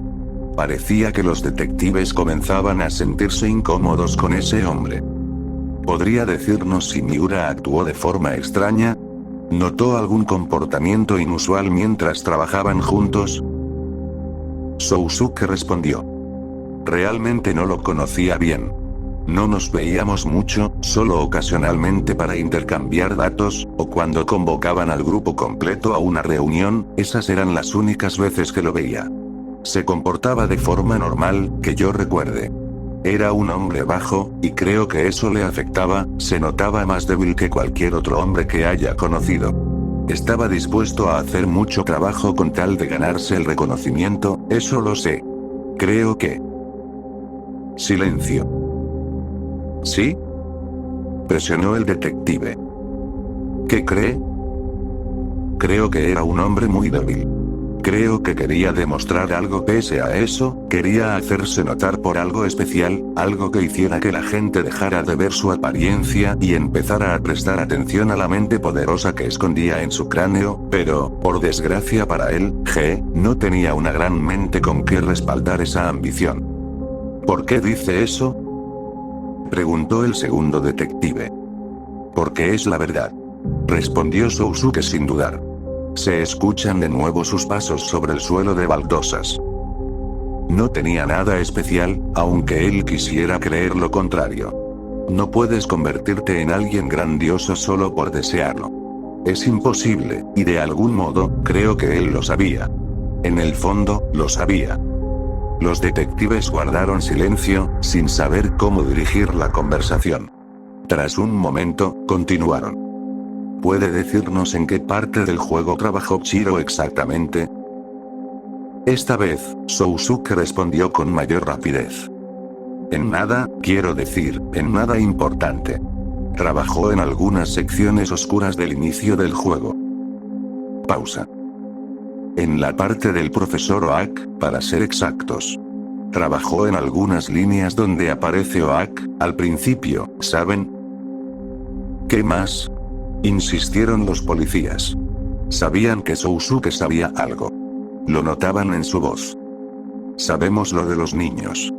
Parecía que los detectives comenzaban a sentirse incómodos con ese hombre. ¿Podría decirnos si Miura actuó de forma extraña? ¿Notó algún comportamiento inusual mientras trabajaban juntos? Sousuke respondió. Realmente no lo conocía bien. No nos veíamos mucho, solo ocasionalmente para intercambiar datos, o cuando convocaban al grupo completo a una reunión, esas eran las únicas veces que lo veía. Se comportaba de forma normal, que yo recuerde. Era un hombre bajo, y creo que eso le afectaba, se notaba más débil que cualquier otro hombre que haya conocido. Estaba dispuesto a hacer mucho trabajo con tal de ganarse el reconocimiento, eso lo sé. Creo que... Silencio. ¿Sí? Presionó el detective. ¿Qué cree? Creo que era un hombre muy débil. Creo que quería demostrar algo. Pese a eso, quería hacerse notar por algo especial, algo que hiciera que la gente dejara de ver su apariencia y empezara a prestar atención a la mente poderosa que escondía en su cráneo, pero, por desgracia para él, no tenía una gran mente con que respaldar esa ambición. ¿Por qué dice eso?, preguntó el segundo detective. Porque es la verdad, respondió Sousuke sin dudar. Se escuchan de nuevo sus pasos sobre el suelo de baldosas. No tenía nada especial, aunque él quisiera creer lo contrario. No puedes convertirte en alguien grandioso solo por desearlo. Es imposible, y de algún modo, creo que él lo sabía. En el fondo, lo sabía. Los detectives guardaron silencio, sin saber cómo dirigir la conversación. Tras un momento, continuaron. ¿Puede decirnos en qué parte del juego trabajó Chiro exactamente? Esta vez, Sousuke respondió con mayor rapidez. En nada, quiero decir, en nada importante. Trabajó en algunas secciones oscuras del inicio del juego. Pausa. En la parte del profesor Oak, para ser exactos. Trabajó en algunas líneas donde aparece Oak, al principio, ¿saben? ¿Qué más?, insistieron los policías. Sabían que Sousuke sabía algo. Lo notaban en su voz. Sabemos lo de los niños.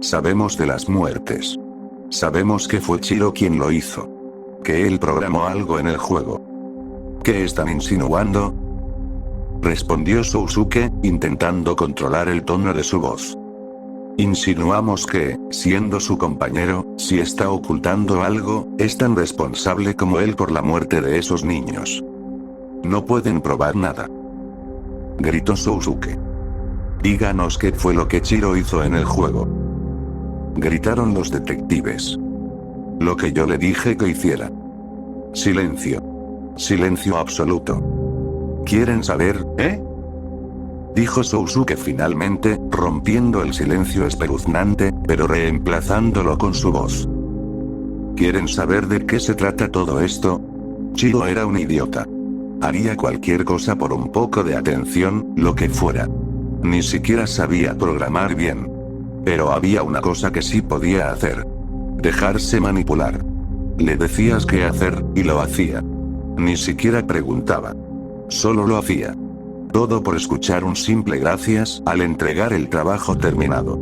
Sabemos de las muertes. Sabemos que fue Chiro quien lo hizo. Que él programó algo en el juego. ¿Qué están insinuando?, respondió Sousuke, intentando controlar el tono de su voz. Insinuamos que, siendo su compañero, si está ocultando algo, es tan responsable como él por la muerte de esos niños. No pueden probar nada, gritó Sousuke. Díganos qué fue lo que Chiro hizo en el juego, gritaron los detectives. Lo que yo le dije que hiciera. Silencio. Silencio absoluto. ¿Quieren saber, dijo Sousuke finalmente, rompiendo el silencio espeluznante, pero reemplazándolo con su voz. ¿Quieren saber de qué se trata todo esto? Chiro era un idiota. Haría cualquier cosa por un poco de atención, lo que fuera. Ni siquiera sabía programar bien. Pero había una cosa que sí podía hacer. Dejarse manipular. Le decías qué hacer, y lo hacía. Ni siquiera preguntaba. Solo lo hacía. Todo por escuchar un simple gracias al entregar el trabajo terminado.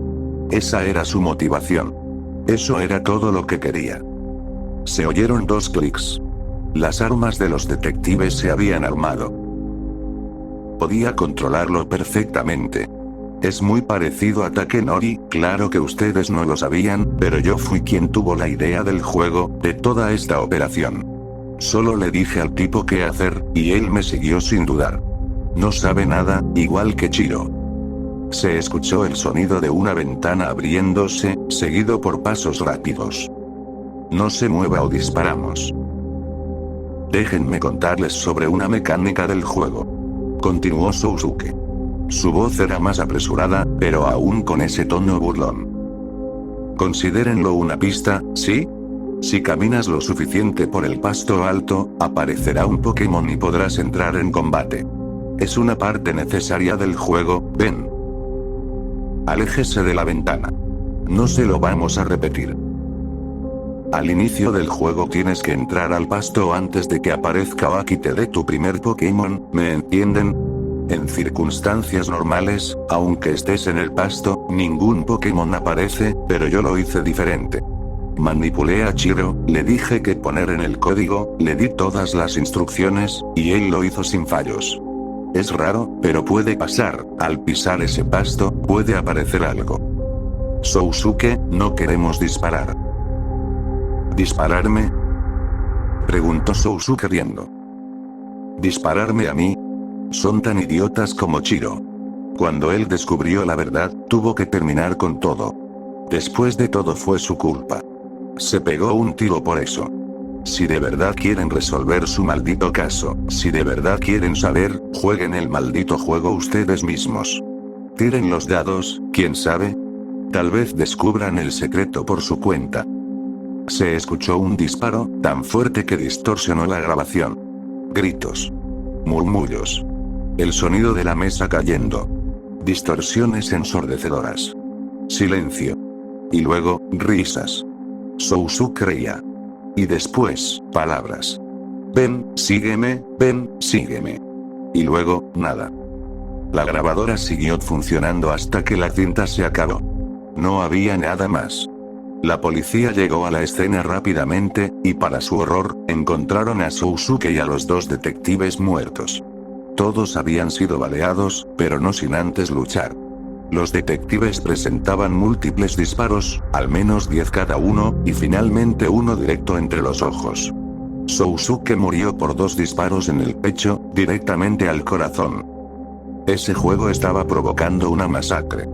Esa era su motivación. Eso era todo lo que quería. Se oyeron 2 clics. Las armas de los detectives se habían armado. Podía controlarlo perfectamente. Es muy parecido a Takenori, claro que ustedes no lo sabían, pero yo fui quien tuvo la idea del juego, de toda esta operación. Solo le dije al tipo qué hacer, y él me siguió sin dudar. No sabe nada, igual que Chiro. Se escuchó el sonido de una ventana abriéndose, seguido por pasos rápidos. No se mueva o disparamos. Déjenme contarles sobre una mecánica del juego, continuó Sousuke. Su voz era más apresurada, pero aún con ese tono burlón. Considérenlo una pista, ¿sí? Si caminas lo suficiente por el pasto alto, aparecerá un Pokémon y podrás entrar en combate. Es una parte necesaria del juego, ven. Aléjese de la ventana. No se lo vamos a repetir. Al inicio del juego tienes que entrar al pasto antes de que aparezca Oak y te dé tu primer Pokémon, ¿me entienden? En circunstancias normales, aunque estés en el pasto, ningún Pokémon aparece, pero yo lo hice diferente. Manipulé a Chiro, le dije qué poner en el código, le di todas las instrucciones, y él lo hizo sin fallos. Es raro, pero puede pasar, al pisar ese pasto, puede aparecer algo. Sousuke, no queremos disparar. ¿Dispararme?, preguntó Sousuke riendo. ¿Dispararme a mí? Son tan idiotas como Chiro. Cuando él descubrió la verdad, tuvo que terminar con todo. Después de todo fue su culpa. Se pegó un tiro por eso. Si de verdad quieren resolver su maldito caso, si de verdad quieren saber, jueguen el maldito juego ustedes mismos. Tiren los dados, quién sabe. Tal vez descubran el secreto por su cuenta. Se escuchó un disparo, tan fuerte que distorsionó la grabación. Gritos. Murmullos. El sonido de la mesa cayendo. Distorsiones ensordecedoras. Silencio. Y luego, risas. Sousuke reía. Y después, palabras. Ven, sígueme, ven, sígueme. Y luego, nada. La grabadora siguió funcionando hasta que la cinta se acabó. No había nada más. La policía llegó a la escena rápidamente, y para su horror, encontraron a Sousuke y a los dos detectives muertos. Todos habían sido baleados, pero no sin antes luchar. Los detectives presentaban múltiples disparos, al menos 10 cada uno, y finalmente uno directo entre los ojos. Sousuke murió por 2 disparos en el pecho, directamente al corazón. Ese juego estaba provocando una masacre.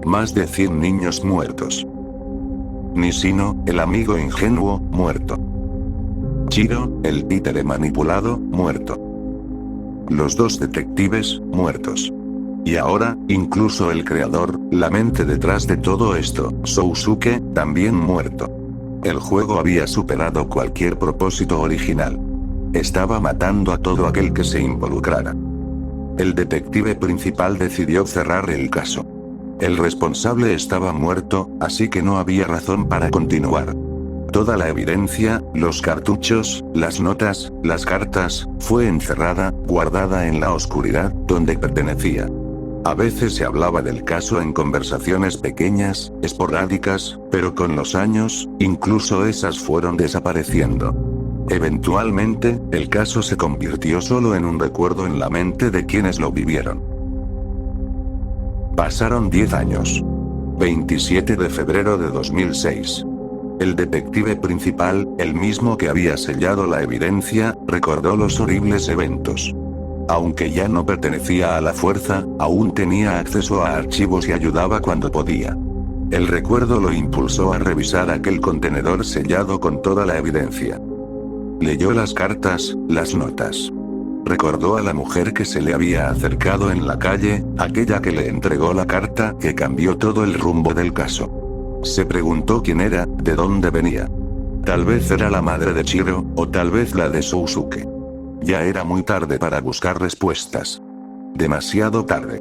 Más de 100 niños muertos. Nishino, el amigo ingenuo, muerto. Chiro, el títere manipulado, muerto. Los 2 detectives, muertos. Y ahora, incluso el creador, la mente detrás de todo esto, Sousuke, también muerto. El juego había superado cualquier propósito original. Estaba matando a todo aquel que se involucrara. El detective principal decidió cerrar el caso. El responsable estaba muerto, así que no había razón para continuar. Toda la evidencia, los cartuchos, las notas, las cartas, fue encerrada, guardada en la oscuridad, donde pertenecía. A veces se hablaba del caso en conversaciones pequeñas, esporádicas, pero con los años, incluso esas fueron desapareciendo. Eventualmente, el caso se convirtió solo en un recuerdo en la mente de quienes lo vivieron. Pasaron 10 años. 27 de febrero de 2006. El detective principal, el mismo que había sellado la evidencia, recordó los horribles eventos. Aunque ya no pertenecía a la fuerza, aún tenía acceso a archivos y ayudaba cuando podía. El recuerdo lo impulsó a revisar aquel contenedor sellado con toda la evidencia. Leyó las cartas, las notas. Recordó a la mujer que se le había acercado en la calle, aquella que le entregó la carta que cambió todo el rumbo del caso. Se preguntó quién era, de dónde venía. Tal vez era la madre de Chiro, o tal vez la de Sousuke. Ya era muy tarde para buscar respuestas. Demasiado tarde.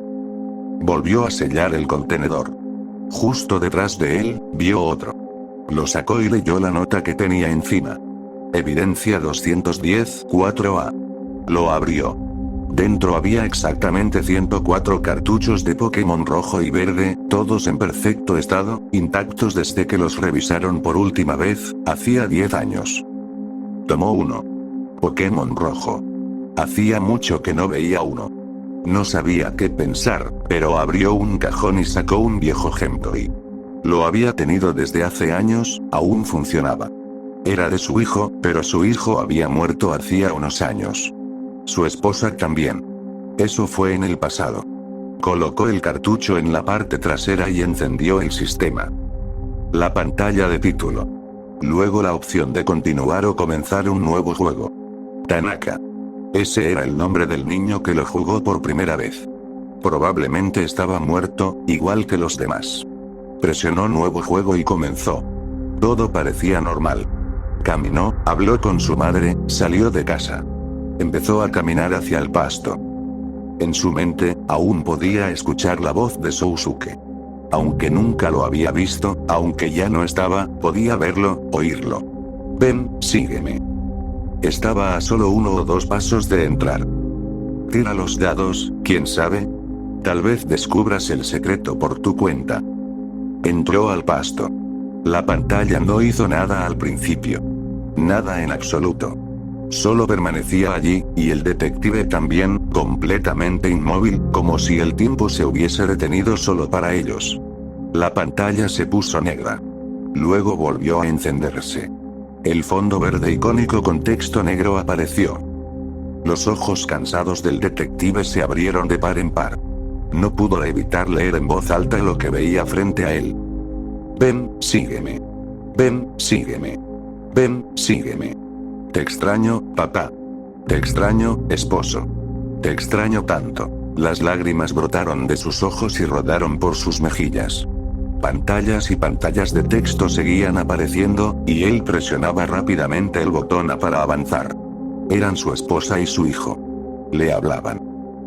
Volvió a sellar el contenedor. Justo detrás de él, vio otro. Lo sacó y leyó la nota que tenía encima. Evidencia 210, 4A. Lo abrió. Dentro había exactamente 104 cartuchos de Pokémon rojo y verde, todos en perfecto estado, intactos desde que los revisaron por última vez, hacía 10 años. Tomó uno. Pokémon rojo. Hacía mucho que no veía uno. No sabía qué pensar, pero abrió un cajón y sacó un viejo Game Boy. Lo había tenido desde hace años, aún funcionaba. Era de su hijo, pero su hijo había muerto hacía unos años. Su esposa también. Eso fue en el pasado. Colocó el cartucho en la parte trasera y encendió el sistema. La pantalla de título. Luego la opción de continuar o comenzar un nuevo juego. Tanaka. Ese era el nombre del niño que lo jugó por primera vez. Probablemente estaba muerto, igual que los demás. Presionó nuevo juego y comenzó. Todo parecía normal. Caminó, habló con su madre, salió de casa. Empezó a caminar hacia el pasto. En su mente, aún podía escuchar la voz de Sousuke. Aunque nunca lo había visto, aunque ya no estaba, podía verlo, oírlo. Ven, sígueme. Estaba a solo 1 o 2 pasos de entrar. Tira los dados, quién sabe. Tal vez descubras el secreto por tu cuenta. Entró al pasto. La pantalla no hizo nada al principio. Nada en absoluto. Solo permanecía allí, y el detective también, completamente inmóvil, como si el tiempo se hubiese detenido solo para ellos. La pantalla se puso negra. Luego volvió a encenderse. El fondo verde icónico con texto negro apareció. Los ojos cansados del detective se abrieron de par en par. No pudo evitar leer en voz alta lo que veía frente a él. Ven, sígueme. Ven, sígueme. Ven, sígueme. Te extraño, papá. Te extraño, esposo. Te extraño tanto. Las lágrimas brotaron de sus ojos y rodaron por sus mejillas. Pantallas y pantallas de texto seguían apareciendo, y él presionaba rápidamente el botón A para avanzar. Eran su esposa y su hijo. Le hablaban.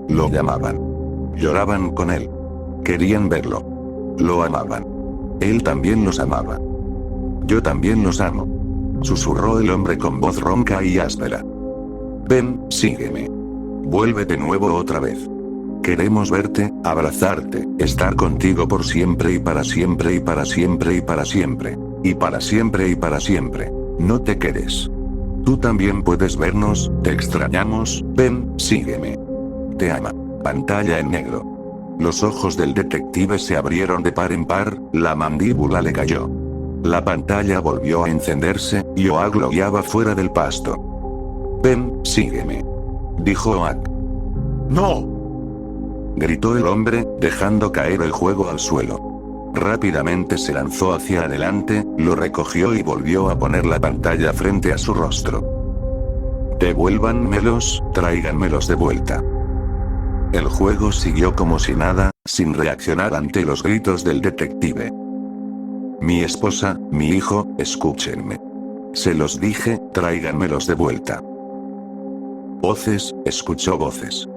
Lo llamaban. Lloraban con él. Querían verlo. Lo amaban. Él también los amaba. Yo también los amo. Susurró el hombre con voz ronca y áspera. Ven, sígueme. Vuelve de nuevo otra vez. Queremos verte, abrazarte, estar contigo por siempre y para siempre y para siempre y para siempre. Y para siempre y para siempre. No te quedes. Tú también puedes vernos, te extrañamos, ven, sígueme. Te ama. Pantalla en negro. Los ojos del detective se abrieron de par en par, la mandíbula le cayó. La pantalla volvió a encenderse, y Oak lo guiaba fuera del pasto. Ven, sígueme. Dijo Oak. ¡No! Gritó el hombre, dejando caer el juego al suelo. Rápidamente se lanzó hacia adelante, lo recogió y volvió a poner la pantalla frente a su rostro. Devuélvanmelos, tráiganmelos de vuelta. El juego siguió como si nada, sin reaccionar ante los gritos del detective. Mi esposa, mi hijo, escúchenme. Se los dije, tráiganmelos de vuelta. Voces, escuchó voces.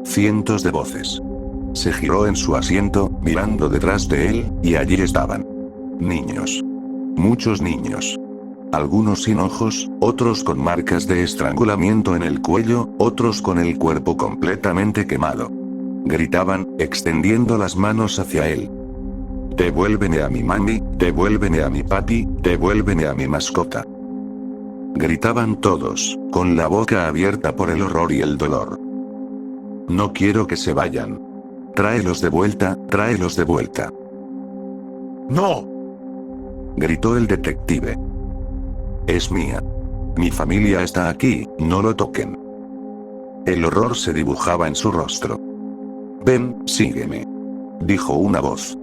Cientos de voces. Se giró en su asiento, mirando detrás de él, y allí estaban. Niños. Muchos niños. Algunos sin ojos, otros con marcas de estrangulamiento en el cuello, otros con el cuerpo completamente quemado. Gritaban, extendiendo las manos hacia él. Devuélveme a mi mami, devuélveme a mi papi, devuélveme a mi mascota. Gritaban todos, con la boca abierta por el horror y el dolor. No quiero que se vayan. Tráelos de vuelta, tráelos de vuelta. ¡No! Gritó el detective. Es mía. Mi familia está aquí, no lo toquen. El horror se dibujaba en su rostro. Ven, sígueme. Dijo una voz.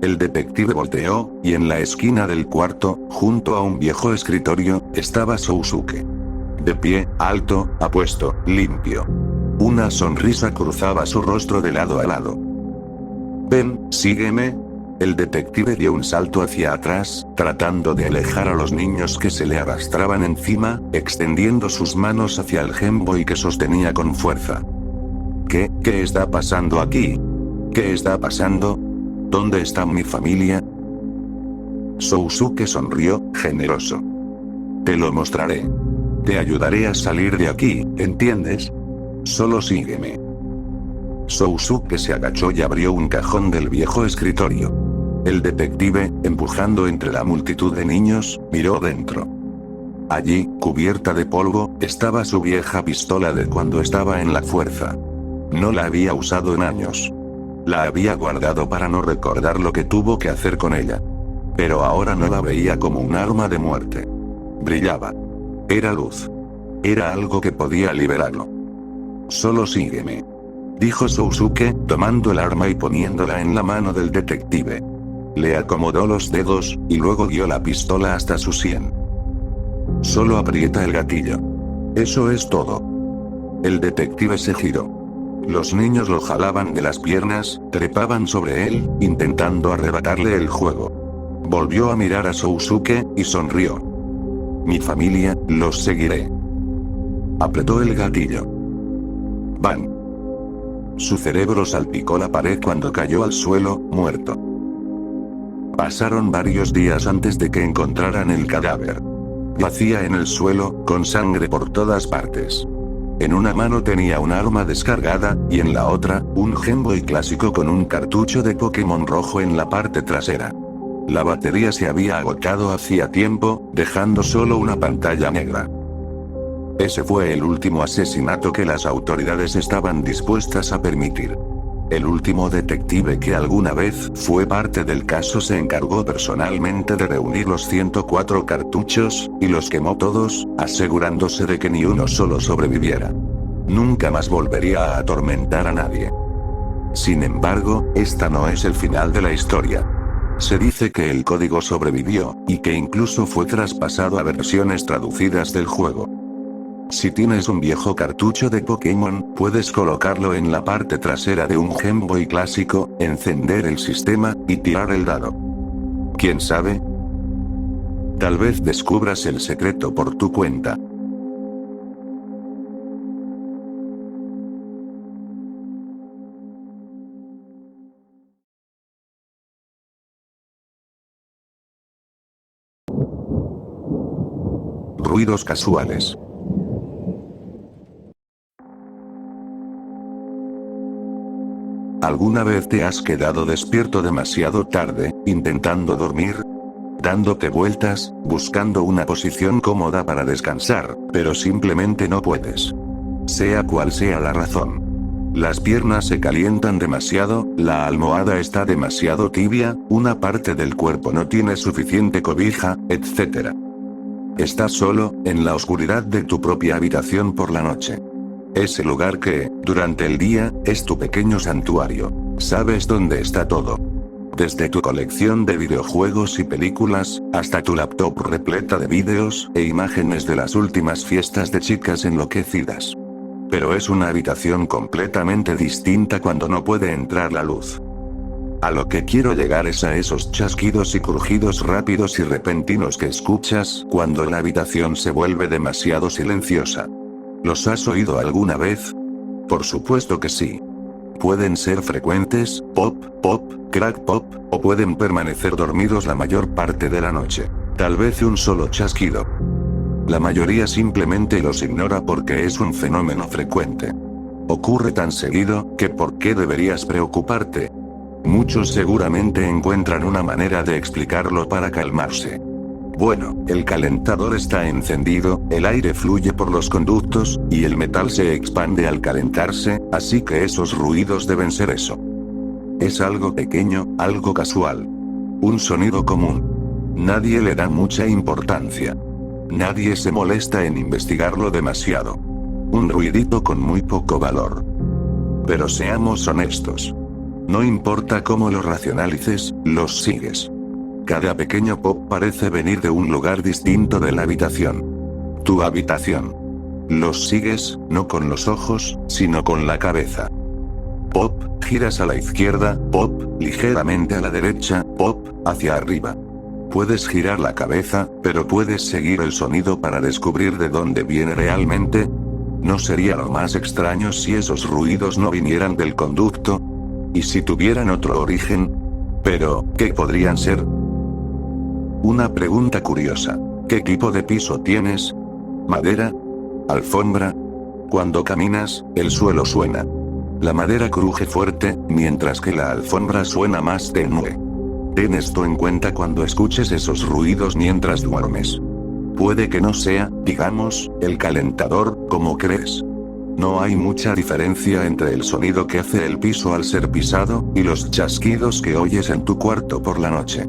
El detective volteó, y en la esquina del cuarto, junto a un viejo escritorio, estaba Sousuke. De pie, alto, apuesto, limpio. Una sonrisa cruzaba su rostro de lado a lado. Ven, sígueme. El detective dio un salto hacia atrás, tratando de alejar a los niños que se le arrastraban encima, extendiendo sus manos hacia el Game Boy que sostenía con fuerza. ¿Qué está pasando aquí? ¿Qué está pasando? ¿Dónde está mi familia? Sousuke sonrió, generoso. Te lo mostraré. Te ayudaré a salir de aquí, ¿entiendes? Solo sígueme. Sousuke se agachó y abrió un cajón del viejo escritorio. El detective, empujando entre la multitud de niños, miró dentro. Allí, cubierta de polvo, estaba su vieja pistola de cuando estaba en la fuerza. No la había usado en años. La había guardado para no recordar lo que tuvo que hacer con ella. Pero ahora no la veía como un arma de muerte. Brillaba. Era luz. Era algo que podía liberarlo. Solo sígueme. Dijo Sousuke, tomando el arma y poniéndola en la mano del detective. Le acomodó los dedos, y luego guió la pistola hasta su sien. Solo aprieta el gatillo. Eso es todo. El detective se giró. Los niños lo jalaban de las piernas, trepaban sobre él, intentando arrebatarle el juego. Volvió a mirar a Sousuke, y sonrió. Mi familia, los seguiré. Apretó el gatillo. ¡Bam! Su cerebro salpicó la pared cuando cayó al suelo, muerto. Pasaron varios días antes de que encontraran el cadáver. Yacía en el suelo, con sangre por todas partes. En una mano tenía un arma descargada, y en la otra, un Game Boy clásico con un cartucho de Pokémon rojo en la parte trasera. La batería se había agotado hacía tiempo, dejando solo una pantalla negra. Ese fue el último asesinato que las autoridades estaban dispuestas a permitir. El último detective que alguna vez fue parte del caso se encargó personalmente de reunir los 104 cartuchos, y los quemó todos, asegurándose de que ni uno solo sobreviviera. Nunca más volvería a atormentar a nadie. Sin embargo, esta no es el final de la historia. Se dice que el código sobrevivió, y que incluso fue traspasado a versiones traducidas del juego. Si tienes un viejo cartucho de Pokémon, puedes colocarlo en la parte trasera de un Game Boy clásico, encender el sistema, y tirar el dado. ¿Quién sabe? Tal vez descubras el secreto por tu cuenta. ruidos casuales. ¿Alguna vez te has quedado despierto demasiado tarde, intentando dormir? Dándote vueltas, buscando una posición cómoda para descansar, pero simplemente no puedes. Sea cual sea la razón. Las piernas se calientan demasiado, la almohada está demasiado tibia, una parte del cuerpo no tiene suficiente cobija, etc. Estás solo, en la oscuridad de tu propia habitación por la noche. Ese lugar que, durante el día, es tu pequeño santuario. Sabes dónde está todo. Desde tu colección de videojuegos y películas, hasta tu laptop repleta de vídeos e imágenes de las últimas fiestas de chicas enloquecidas. Pero es una habitación completamente distinta cuando no puede entrar la luz. A lo que quiero llegar es a esos chasquidos y crujidos rápidos y repentinos que escuchas cuando la habitación se vuelve demasiado silenciosa. ¿Los has oído alguna vez? Por supuesto que sí. Pueden ser frecuentes, pop, pop, crack pop, o pueden permanecer dormidos la mayor parte de la noche. Tal vez un solo chasquido. La mayoría simplemente los ignora porque es un fenómeno frecuente. Ocurre tan seguido, que ¿por qué deberías preocuparte? Muchos seguramente encuentran una manera de explicarlo para calmarse. Bueno, el calentador está encendido, el aire fluye por los conductos, y el metal se expande al calentarse, así que esos ruidos deben ser eso. Es algo pequeño, algo casual. Un sonido común. Nadie le da mucha importancia. Nadie se molesta en investigarlo demasiado. Un ruidito con muy poco valor. Pero seamos honestos. No importa cómo lo racionalices, los sigues. Cada pequeño pop parece venir de un lugar distinto de la habitación. Tu habitación. Los sigues, no con los ojos, sino con la cabeza. Pop, giras a la izquierda, pop, ligeramente a la derecha, pop, hacia arriba. Puedes girar la cabeza, pero puedes seguir el sonido para descubrir de dónde viene realmente. ¿No sería lo más extraño si esos ruidos no vinieran del conducto? ¿Y si tuvieran otro origen? Pero, ¿qué podrían ser? Una pregunta curiosa. ¿Qué tipo de piso tienes? ¿Madera? ¿Alfombra? Cuando caminas, el suelo suena. La madera cruje fuerte, mientras que la alfombra suena más tenue. Ten esto en cuenta cuando escuches esos ruidos mientras duermes. Puede que no sea, digamos, el calentador, como crees. No hay mucha diferencia entre el sonido que hace el piso al ser pisado, y los chasquidos que oyes en tu cuarto por la noche.